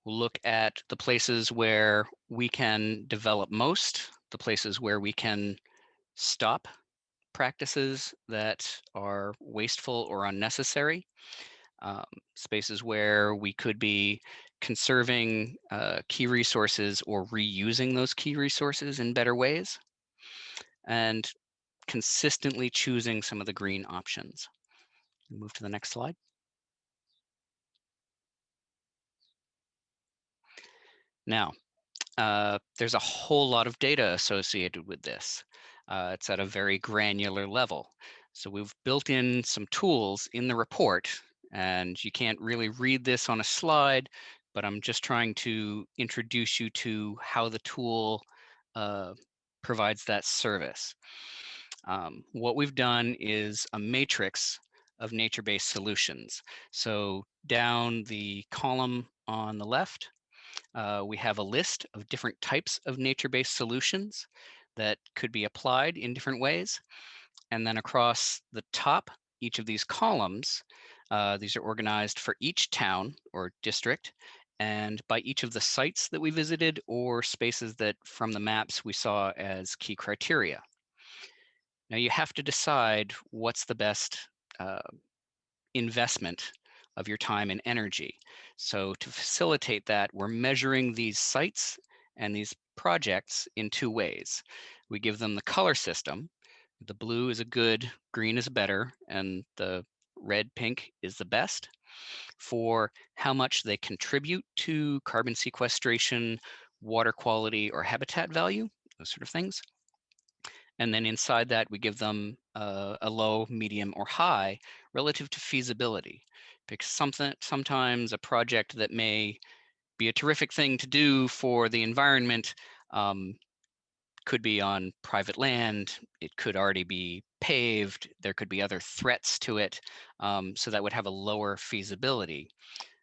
We'll look at the places where we can develop most, the places where we can stop practices that are wasteful or unnecessary, spaces where we could be conserving key resources or reusing those key resources in better ways, and consistently choosing some of the green options. Move to the next slide. Now, there's a whole lot of data associated with this. It's at a very granular level. So we've built in some tools in the report, and you can't really read this on a slide, but I'm just trying to introduce you to how the tool provides that service. What we've done is a matrix of nature-based solutions. So down the column on the left, we have a list of different types of nature-based solutions that could be applied in different ways. And then across the top, each of these columns, these are organized for each town or district and by each of the sites that we visited or spaces that from the maps we saw as key criteria. Now you have to decide what's the best investment of your time and energy. So to facilitate that, we're measuring these sites and these projects in two ways. We give them the color system. The blue is a good, green is better, and the red, pink is the best for how much they contribute to carbon sequestration, water quality, or habitat value, those sort of things. And then inside that, we give them a low, medium, or high relative to feasibility. Because sometimes a project that may be a terrific thing to do for the environment could be on private land. It could already be paved. There could be other threats to it. So that would have a lower feasibility.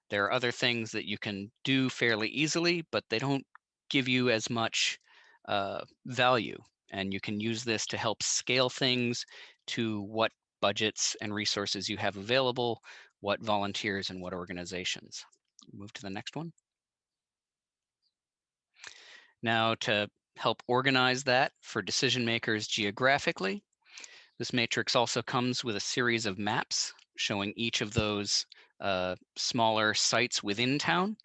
There are other things that you can do fairly easily, but they don't give you as much value. And you can use this to help scale things to what budgets and resources you have available, what volunteers and what organizations. Move to the next one. Now to help organize that for decision makers geographically, this matrix also comes with a series of maps showing each of those smaller sites within town.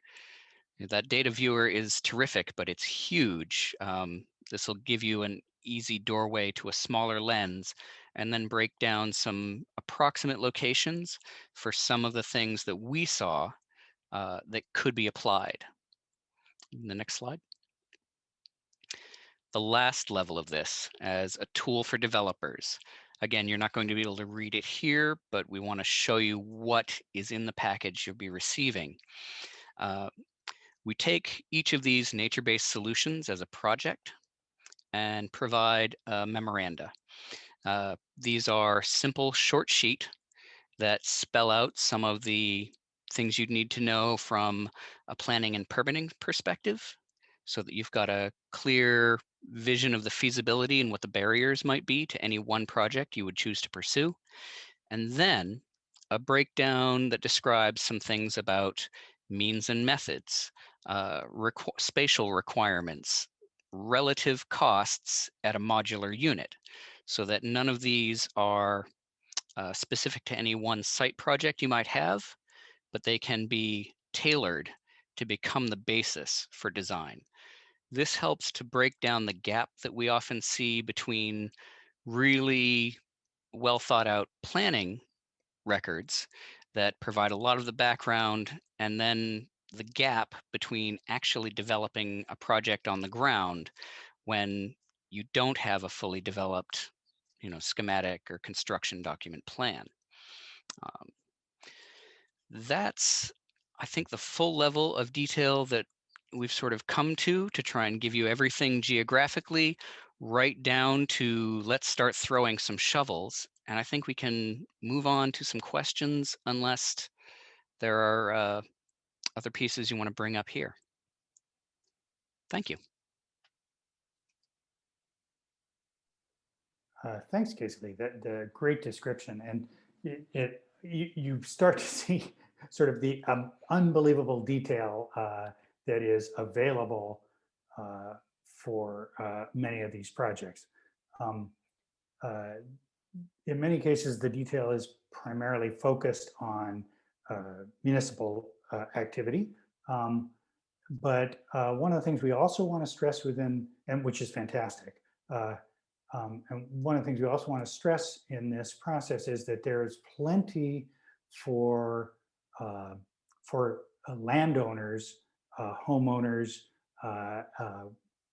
That data viewer is terrific, but it's huge. This will give you an easy doorway to a smaller lens, and then break down some approximate locations for some of the things that we saw that could be applied. The next slide. The last level of this as a tool for developers. Again, you're not going to be able to read it here, but we want to show you what is in the package you'll be receiving. We take each of these nature-based solutions as a project and provide memoranda. These are simple short sheet that spell out some of the things you'd need to know from a planning and permitting perspective, so that you've got a clear vision of the feasibility and what the barriers might be to any one project you would choose to pursue. And then a breakdown that describes some things about means and methods, spatial requirements, relative costs at a modular unit, so that none of these are specific to any one site project you might have, but they can be tailored to become the basis for design. This helps to break down the gap that we often see between really well thought out planning records that provide a lot of the background, and then the gap between actually developing a project on the ground when you don't have a fully developed, schematic or construction document plan. That's, I think, the full level of detail that we've sort of come to try and give you everything geographically, right down to let's start throwing some shovels. And I think we can move on to some questions unless there are other pieces you want to bring up here. Thank you.
Thanks, Casey. The great description, and you start to see sort of the unbelievable detail that is available for many of these projects. In many cases, the detail is primarily focused on municipal activity. But one of the things we also want to stress within, and which is fantastic, and one of the things we also want to stress in this process is that there is plenty for landowners, homeowners,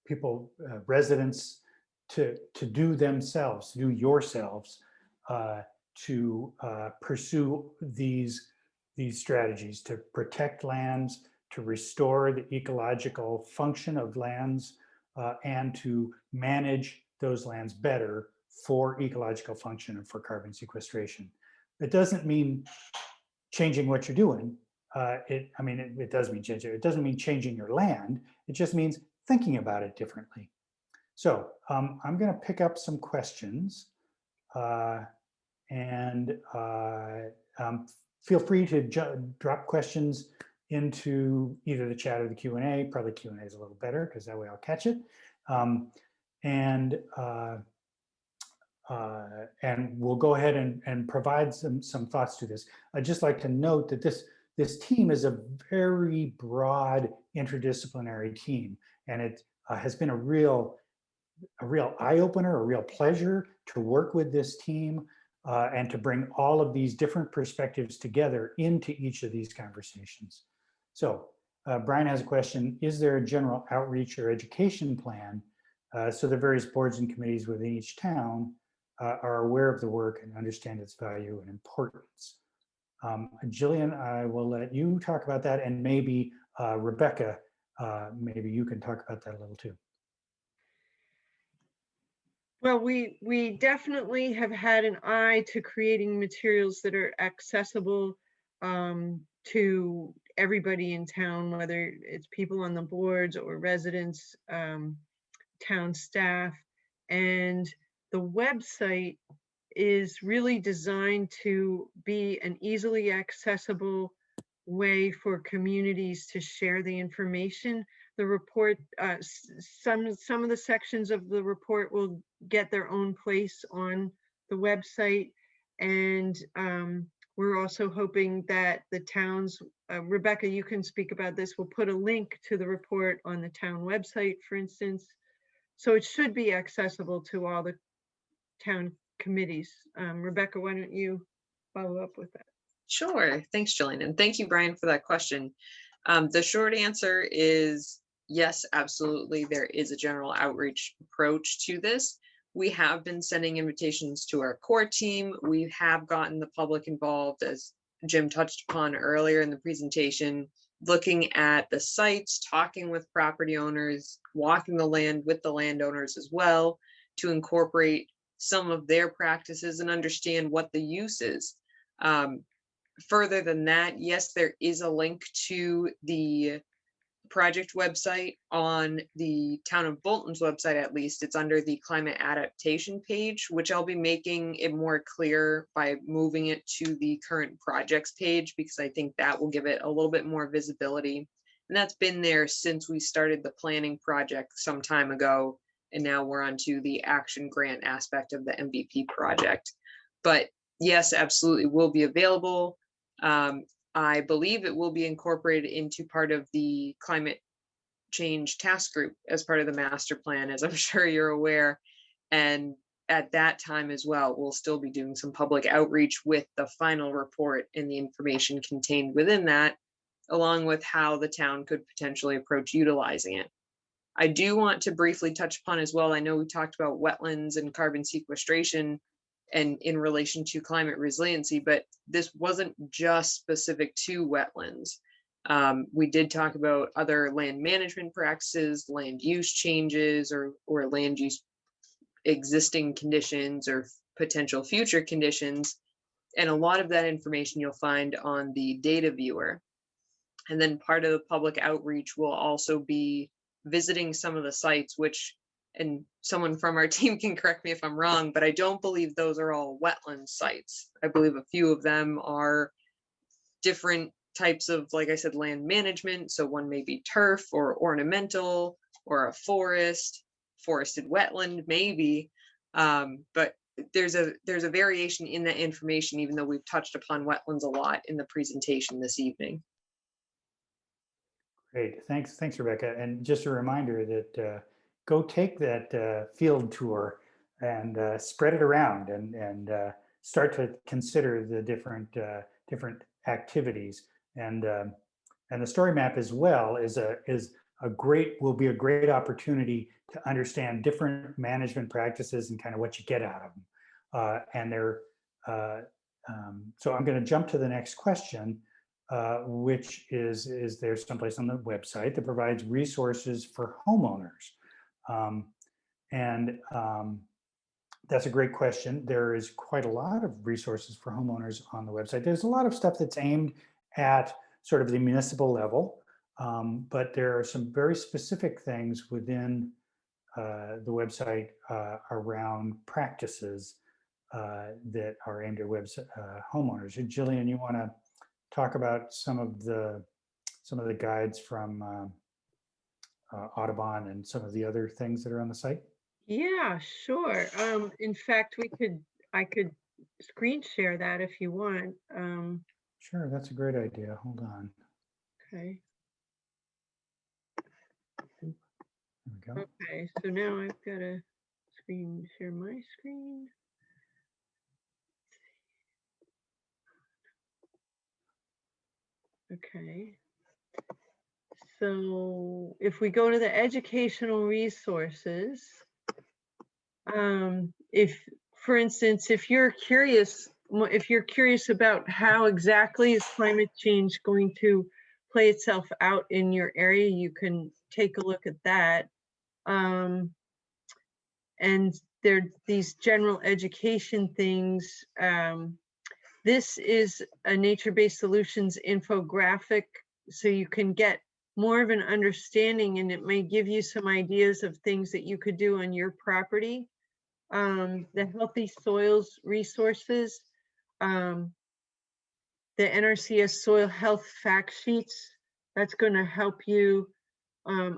people, residents to do themselves, to do yourselves, to pursue these strategies to protect lands, to restore the ecological function of lands, and to manage those lands better for ecological function and for carbon sequestration. It doesn't mean changing what you're doing. It does mean changing. It doesn't mean changing your land. It just means thinking about it differently. So I'm going to pick up some questions, and feel free to drop questions into either the chat or the Q&A. Probably Q&A is a little better because that way I'll catch it. And we'll go ahead and provide some thoughts to this. I'd just like to note that this team is a very broad interdisciplinary team, and it has been a real eye-opener, a real pleasure to work with this team and to bring all of these different perspectives together into each of these conversations. So Brian has a question: is there a general outreach or education plan so the various boards and committees within each town are aware of the work and understand its value and importance? Jillian, I will let you talk about that, and maybe Rebecca, maybe you can talk about that a little too.
Well, we definitely have had an eye to creating materials that are accessible to everybody in town, whether it's people on the boards or residents, town staff. And the website is really designed to be an easily accessible way for communities to share the information. The report, some of the sections of the report will get their own place on the website. And we're also hoping that the towns, Rebecca, you can speak about this, we'll put a link to the report on the town website, for instance. So it should be accessible to all the town committees. Rebecca, why don't you follow up with that?
Sure. Thanks, Jillian. And thank you, Brian, for that question. The short answer is yes, absolutely. There is a general outreach approach to this. We have been sending invitations to our core team. We have gotten the public involved, as Jim touched upon earlier in the presentation, looking at the sites, talking with property owners, walking the land with the landowners as well, to incorporate some of their practices and understand what the use is. Further than that, yes, there is a link to the project website on the town of Bolton's website. At least it's under the climate adaptation page, which I'll be making it more clear by moving it to the current projects page, because I think that will give it a little bit more visibility. And that's been there since we started the planning project some time ago. And now we're on to the action grant aspect of the MVP project. But yes, absolutely will be available. I believe it will be incorporated into part of the climate change task group as part of the master plan, as I'm sure you're aware. And at that time as well, we'll still be doing some public outreach with the final report and the information contained within that, along with how the town could potentially approach utilizing it. I do want to briefly touch upon as well, I know we talked about wetlands and carbon sequestration and in relation to climate resiliency, but this wasn't just specific to wetlands. We did talk about other land management practices, land use changes, or land use existing conditions or potential future conditions. And a lot of that information you'll find on the data viewer. And then part of the public outreach will also be visiting some of the sites, which, and someone from our team can correct me if I'm wrong, but I don't believe those are all wetland sites. I believe a few of them are different types of, like I said, land management. So one may be turf or ornamental or a forested wetland, maybe. But there's a variation in that information, even though we've touched upon wetlands a lot in the presentation this evening.
Great, thanks, Rebecca. And just a reminder that go take that field tour and spread it around and start to consider the different activities. And the story map as well will be a great opportunity to understand different management practices and kind of what you get out of them. So I'm going to jump to the next question. Which is there someplace on the website that provides resources for homeowners? That's a great question. There is quite a lot of resources for homeowners on the website. There's a lot of stuff that's aimed at sort of the municipal level, but there are some very specific things within the website around practices that are aimed at homeowners. And Jillian, you want to talk about some of the guides from Audubon and some of the other things that are on the site?
Yeah, sure. In fact, I could screen share that if you want.
Sure, that's a great idea. Hold on.
Okay.
There we go.
Okay, so now I've got to screen share my screen. Okay. So if we go to the educational resources, for instance, if you're curious about how exactly is climate change going to play itself out in your area, you can take a look at that. And there are these general education things. This is a nature-based solutions infographic, so you can get more of an understanding, and it may give you some ideas of things that you could do on your property. The healthy soils resources, the NRCS soil health fact sheets, that's going to help you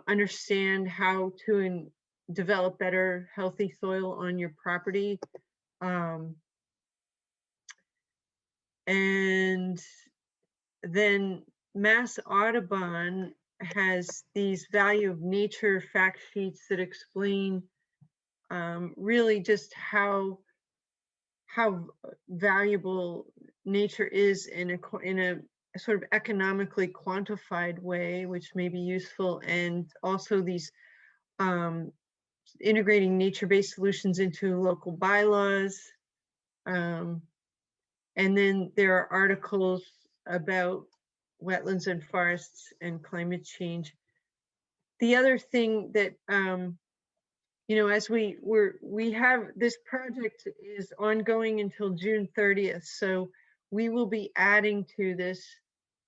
understand how to develop better healthy soil on your property. And then Mass Audubon has these value of nature fact sheets that explain really just how valuable nature is in a sort of economically quantified way, which may be useful, and also these integrating nature-based solutions into local bylaws. And then there are articles about wetlands and forests and climate change. The other thing that, you know, as we have, this project is ongoing until June 30th. So we will be adding to this.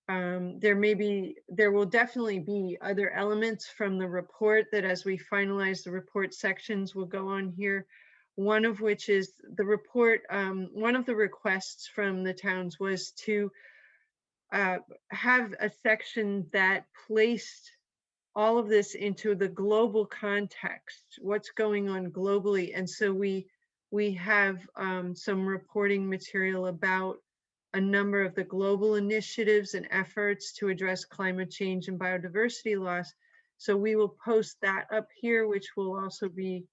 There will definitely be other elements from the report that, as we finalize the report sections, will go on here. One of which is the report. One of the requests from the towns was to have a section that placed all of this into the global context, what's going on globally. And so we have some reporting material about a number of the global initiatives and efforts to address climate change and biodiversity loss. So we will post that up here, which will also be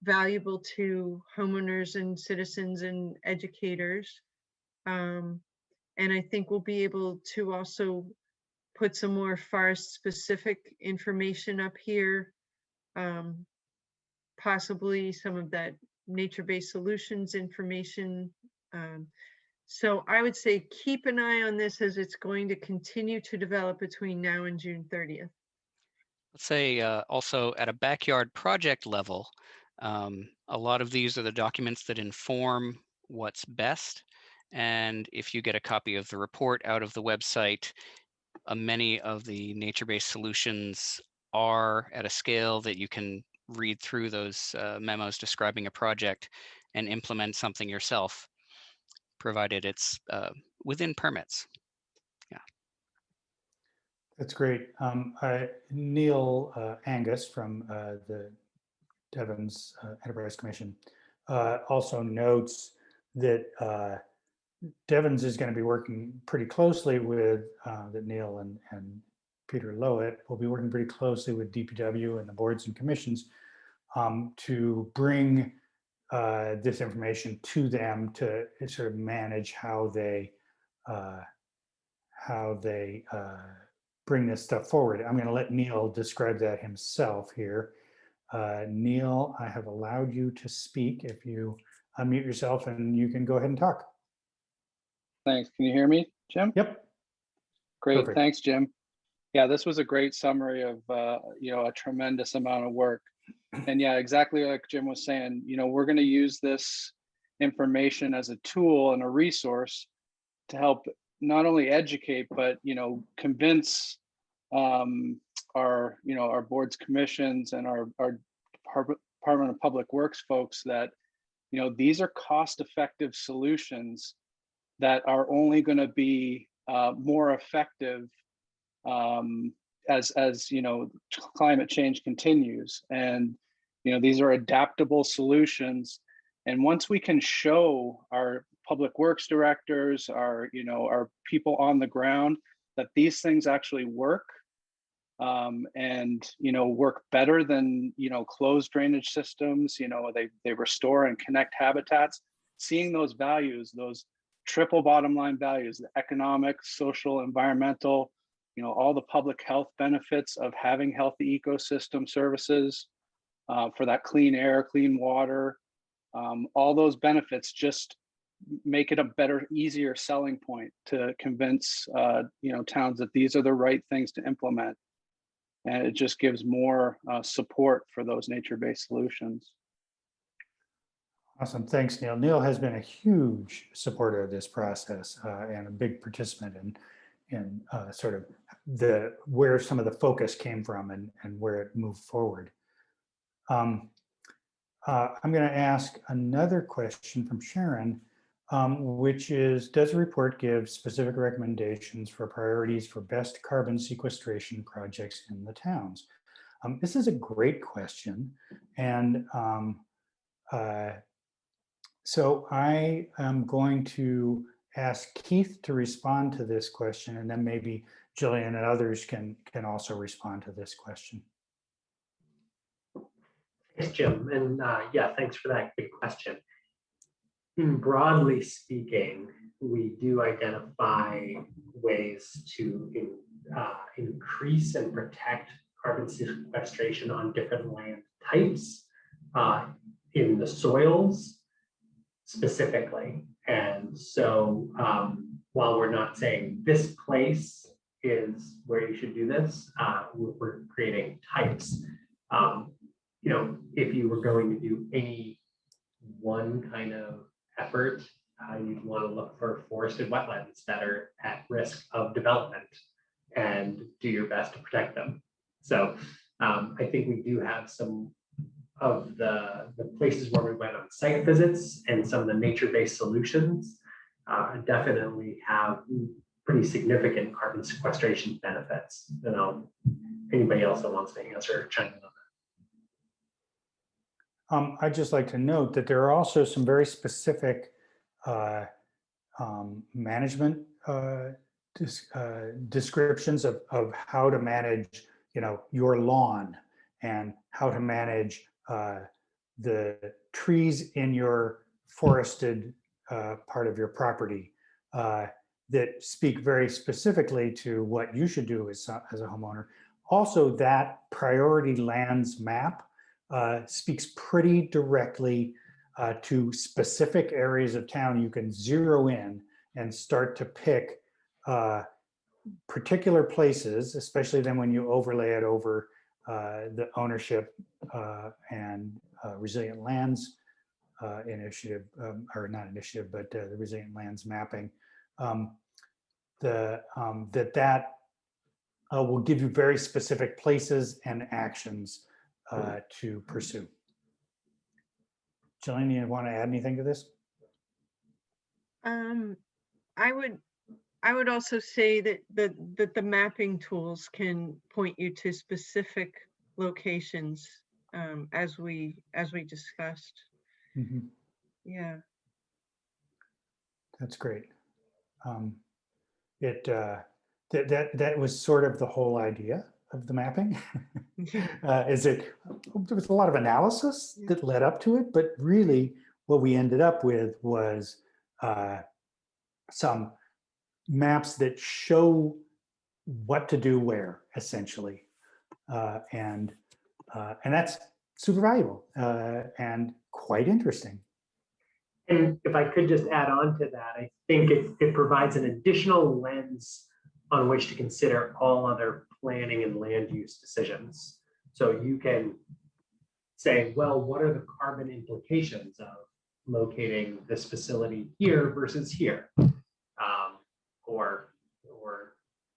valuable to homeowners and citizens and educators. And I think we'll be able to also put some more forest specific information up here. Possibly some of that nature-based solutions information. So I would say keep an eye on this as it's going to continue to develop between now and June 30th.
Let's say also at a backyard project level, a lot of these are the documents that inform what's best. And if you get a copy of the report out of the website, many of the nature-based solutions are at a scale that you can read through those memos describing a project and implement something yourself, provided it's within permits. Yeah.
That's great. Neil Angus from the Devon's Enterprise Commission also notes that Devon's is going to be working pretty closely with that Neil and Peter Lowett will be working pretty closely with DPW and the boards and commissions to bring this information to them to sort of manage how they bring this stuff forward. I'm going to let Neil describe that himself here. Neil, I have allowed you to speak. If you unmute yourself and you can go ahead and talk.
Thanks. Can you hear me, Jim?
Yep.
Great.
Perfect.
Thanks, Jim. Yeah, this was a great summary of you know, a tremendous amount of work. And yeah, exactly like Jim was saying, you know, we're going to use this information as a tool and a resource to help not only educate, but, you know, convince our, you know, our boards, commissions, and our Department of Public Works folks that, you know, these are cost-effective solutions that are only going to be more effective as you know, climate change continues. And you know, these are adaptable solutions. And once we can show our public works directors, our, you know, our people on the ground that these things actually work, and you know, work better than, you know, closed drainage systems, you know, they restore and connect habitats, seeing those values, those triple bottom line values, the economic, social, environmental, you know, all the public health benefits of having healthy ecosystem services, for that clean air, clean water, all those benefits just make it a better, easier selling point to convince you know, towns that these are the right things to implement. And it just gives more support for those nature-based solutions.
Awesome. Thanks, Neil. Neil has been a huge supporter of this process and a big participant in sort of where some of the focus came from and where it moved forward. I'm going to ask another question from Sharon, which is, does the report give specific recommendations for priorities for best carbon sequestration projects in the towns? This is a great question. And so I am going to ask Keith to respond to this question, and then maybe Jillian and others can also respond to this question.
Thanks, Jim. And yeah, thanks for that good question. Broadly speaking, we do identify ways to increase and protect carbon sequestration on different land types in the soils specifically. And so while we're not saying this place is where you should do this, we're creating types. You know, if you were going to do any one kind of effort, you'd want to look for forested wetlands that are at risk of development and do your best to protect them. So I think we do have some of the places where we went on site visits and some of the nature-based solutions definitely have pretty significant carbon sequestration benefits. And anybody else that wants to answer, chime in on that.
I'd just like to note that there are also some very specific management descriptions of how to manage, you know, your lawn and how to manage the trees in your forested part of your property that speak very specifically to what you should do as a homeowner. Also, that priority lands map speaks pretty directly to specific areas of town. You can zero in and start to pick particular places, especially then when you overlay it over the ownership and resilient lands initiative, or not initiative, but the resilient lands mapping. That will give you very specific places and actions to pursue. Jillian, you want to add anything to this?
I would also say that the mapping tools can point you to specific locations as we discussed.
Mm-hmm.
Yeah,
that's great. That was sort of the whole idea of the mapping. There was a lot of analysis that led up to it, but really what we ended up with was some maps that show what to do where, essentially, and that's super valuable and quite interesting.
And if I could just add on to that, I think it provides an additional lens on which to consider all other planning and land use decisions. So you can say, well, what are the carbon implications of locating this facility here versus here? Or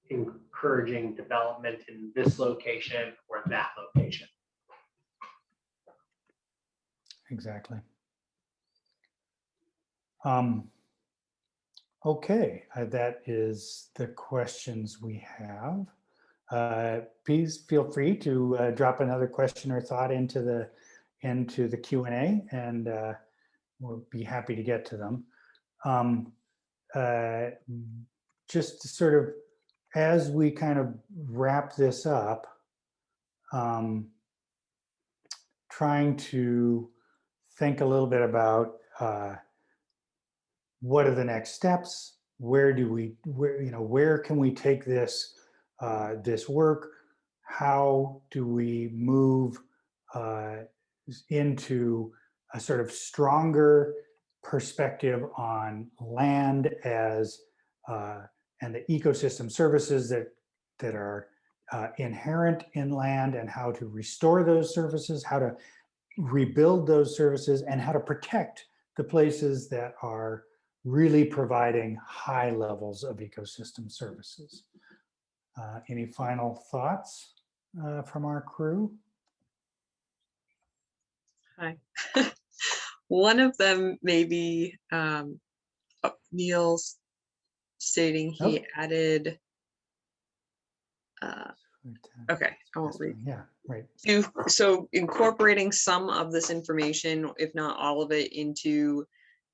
encouraging development in this location or that location.
Exactly. Okay, that is the questions we have. Please feel free to drop another question or thought into the Q&A, and we'll be happy to get to them. Just to sort of, as we kind of wrap this up, trying to think a little bit about what are the next steps? Where can we take this this work? How do we move into a sort of stronger perspective on land as and the ecosystem services that are inherent in land, and how to restore those services, how to rebuild those services, and how to protect the places that are really providing high levels of ecosystem services. Any final thoughts from our crew?
Hi. One of them maybe Neil's stating he added okay, I won't read.
Yeah, right.
So incorporating some of this information, if not all of it, into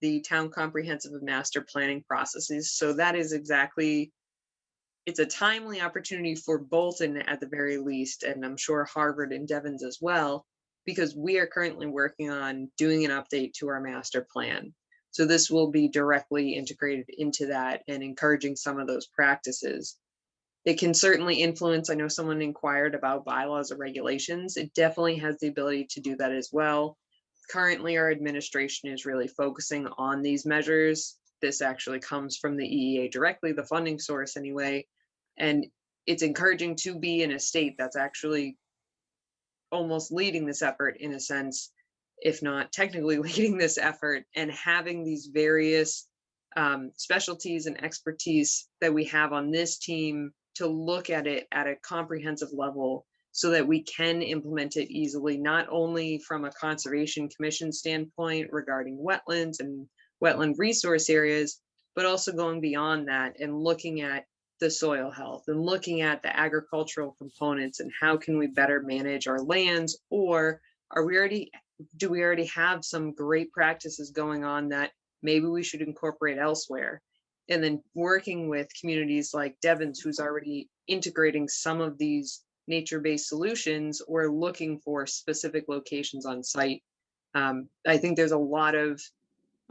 the town comprehensive master planning processes. So that is exactly it's a timely opportunity for Bolton at the very least, and I'm sure Harvard and Devon's as well, because we are currently working on doing an update to our master plan. So this will be directly integrated into that and encouraging some of those practices. It can certainly influence, I know someone inquired about bylaws or regulations. It definitely has the ability to do that as well. Currently, our administration is really focusing on these measures. This actually comes from the EEA directly, the funding source anyway. And it's encouraging to be in a state that's actually almost leading this effort in a sense, if not technically leading this effort, and having these various specialties and expertise that we have on this team to look at it at a comprehensive level so that we can implement it easily, not only from a conservation commission standpoint regarding wetlands and wetland resource areas, but also going beyond that and looking at the soil health and looking at the agricultural components and how can we better manage our lands, or do we already have some great practices going on that maybe we should incorporate elsewhere? And then working with communities like Devon's, who's already integrating some of these nature-based solutions or looking for specific locations on site. I think there's a lot of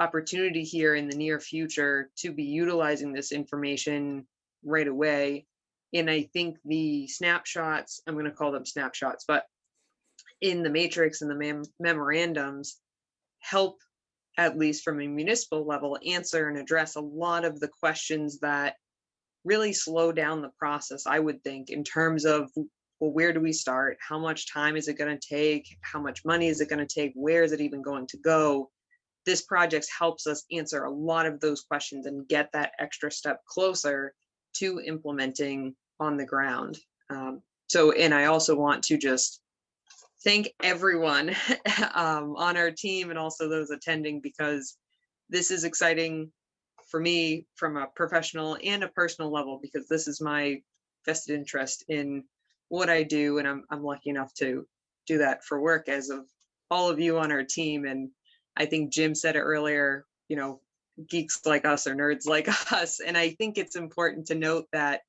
opportunity here in the near future to be utilizing this information right away. And I think the snapshots, I'm going to call them snapshots, but in the matrix and the memorandums help, at least from a municipal level, answer and address a lot of the questions that really slow down the process, I would think, in terms of, well, where do we start? How much time is it going to take? How much money is it going to take? Where is it even going to go? This project helps us answer a lot of those questions and get that extra step closer to implementing on the ground. And I also want to just thank everyone on our team and also those attending, because this is exciting for me from a professional and a personal level, because this is my vested interest in what I do. And I'm lucky enough to do that for work, as of all of you on our team. And I think Jim said it earlier, geeks like us or nerds like us. And I think it's important to note that,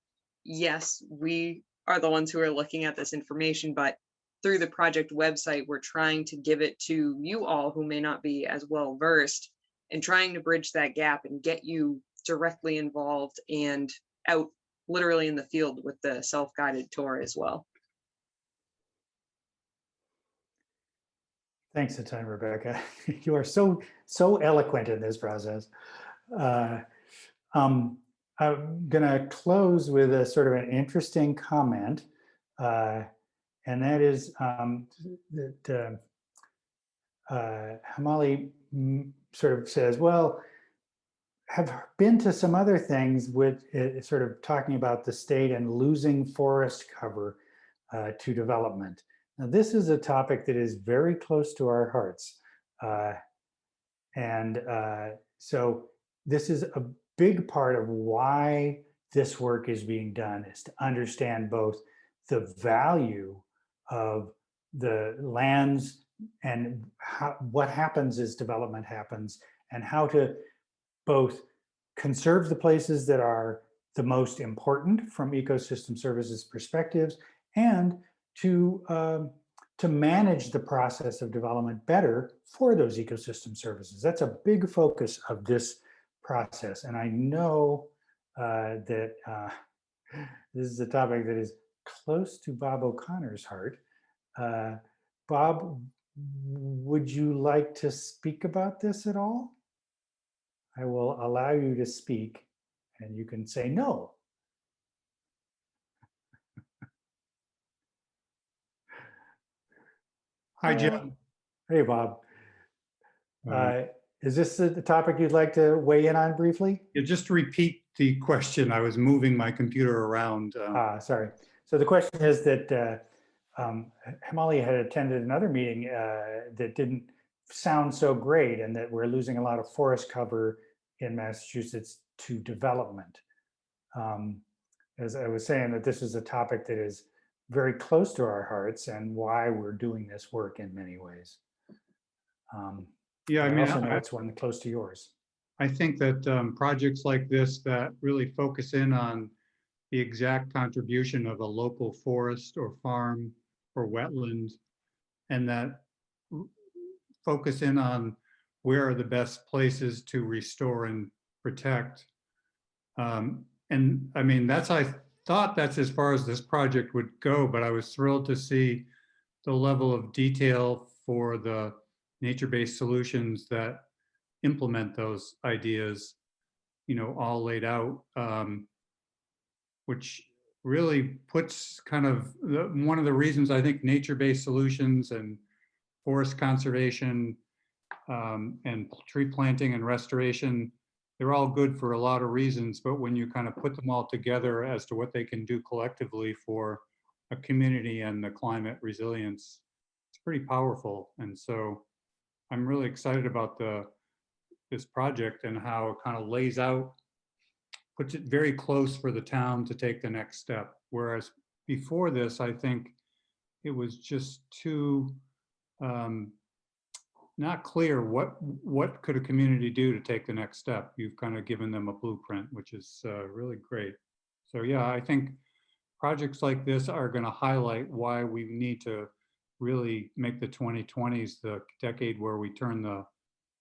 yes, we are the ones who are looking at this information, but through the project website, we're trying to give it to you all who may not be as well versed, and trying to bridge that gap and get you directly involved and out literally in the field with the self-guided tour as well.
Thanks a ton, Rebecca. You are so eloquent in this process. I'm going to close with a sort of an interesting comment, and that is that Hamali sort of says, well, have been to some other things with sort of talking about the state and losing forest cover to development. Now, this is a topic that is very close to our hearts. So this is a big part of why this work is being done, is to understand both the value of the lands and what happens as development happens, and how to both conserve the places that are the most important from ecosystem services perspectives, and to manage the process of development better for those ecosystem services. That's a big focus of this process. And I know that this is a topic that is close to Bob O'Connor's heart. Bob, would you like to speak about this at all? I will allow you to speak, and you can say no.
Hi, Jim.
Hey, Bob. Is this the topic you'd like to weigh in on briefly?
Yeah, just to repeat the question, I was moving my computer around.
Sorry. So the question is that Hamali had attended another meeting that didn't sound so great, and that we're losing a lot of forest cover in Massachusetts to development. As I was saying, that this is a topic that is very close to our hearts and why we're doing this work in many ways.
Yeah, I mean,
also know it's one close to yours.
I think that projects like this that really focus in on the exact contribution of a local forest or farm or wetland, and that focus in on where are the best places to restore and protect. And I mean, I thought that's as far as this project would go, but I was thrilled to see the level of detail for the nature-based solutions that implement those ideas, all laid out, which really puts kind of one of the reasons I think nature-based solutions and forest conservation and tree planting and restoration, they're all good for a lot of reasons, but when you kind of put them all together as to what they can do collectively for a community and the climate resilience, it's pretty powerful. And so I'm really excited about this project and how it kind of lays out, puts it very close for the town to take the next step. Whereas before this, I think it was just too not clear what could a community do to take the next step. You've kind of given them a blueprint, which is really great. So yeah, I think projects like this are going to highlight why we need to really make the 2020s the decade where we turn the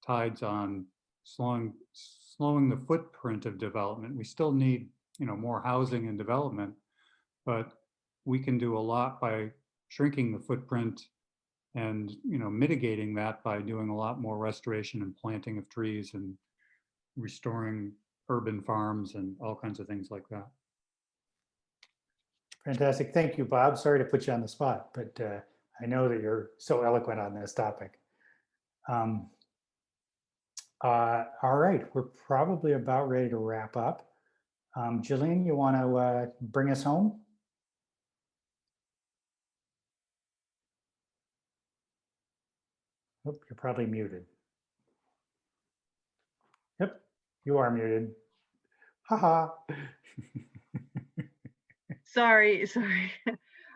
tides on slowing the footprint of development. We still need, more housing and development, but we can do a lot by shrinking the footprint and mitigating that by doing a lot more restoration and planting of trees and restoring urban farms and all kinds of things like that.
Fantastic. Thank you, Bob. Sorry to put you on the spot, but I know that you're so eloquent on this topic. All right, we're probably about ready to wrap up. Jillian, you want to bring us home? Oh, you're probably muted. Yep, you are muted. Haha.
Sorry.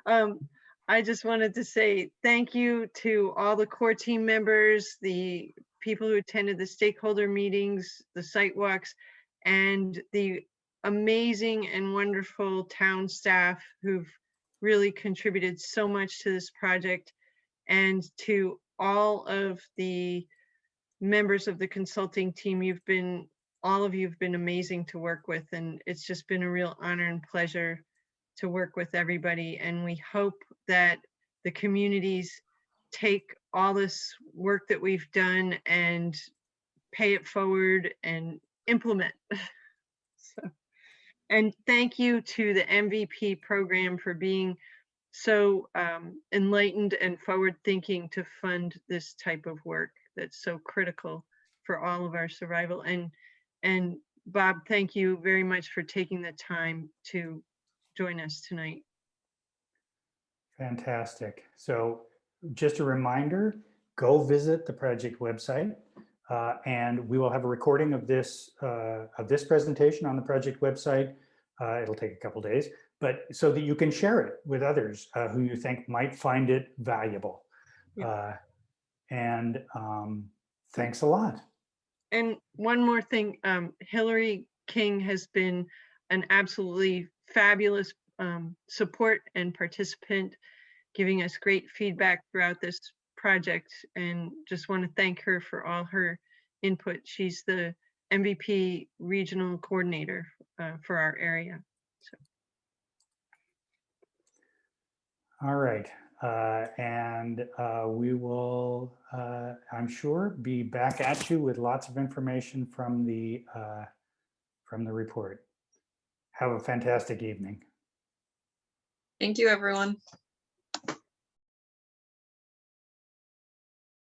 I just wanted to say thank you to all the core team members, the people who attended the stakeholder meetings, the site walks, and the amazing and wonderful town staff who've really contributed so much to this project, and to all of the members of the consulting team. All of you have been amazing to work with, and it's just been a real honor and pleasure to work with everybody. And we hope that the communities take all this work that we've done and pay it forward and implement. And thank you to the MVP program for being so enlightened and forward thinking to fund this type of work that's so critical for all of our survival. And Bob, thank you very much for taking the time to join us tonight.
Fantastic. So just a reminder, go visit the project website, and we will have a recording of this presentation on the project website. It'll take a couple days, but so that you can share it with others who you think might find it valuable. Yeah. Thanks a lot.
And one more thing, Hillary King has been an absolutely fabulous support and participant, giving us great feedback throughout this project, and just want to thank her for all her input. She's the MVP regional coordinator for our area. So.
All right, we will, I'm sure, be back at you with lots of information from the report. Have a fantastic evening.
Thank you, everyone.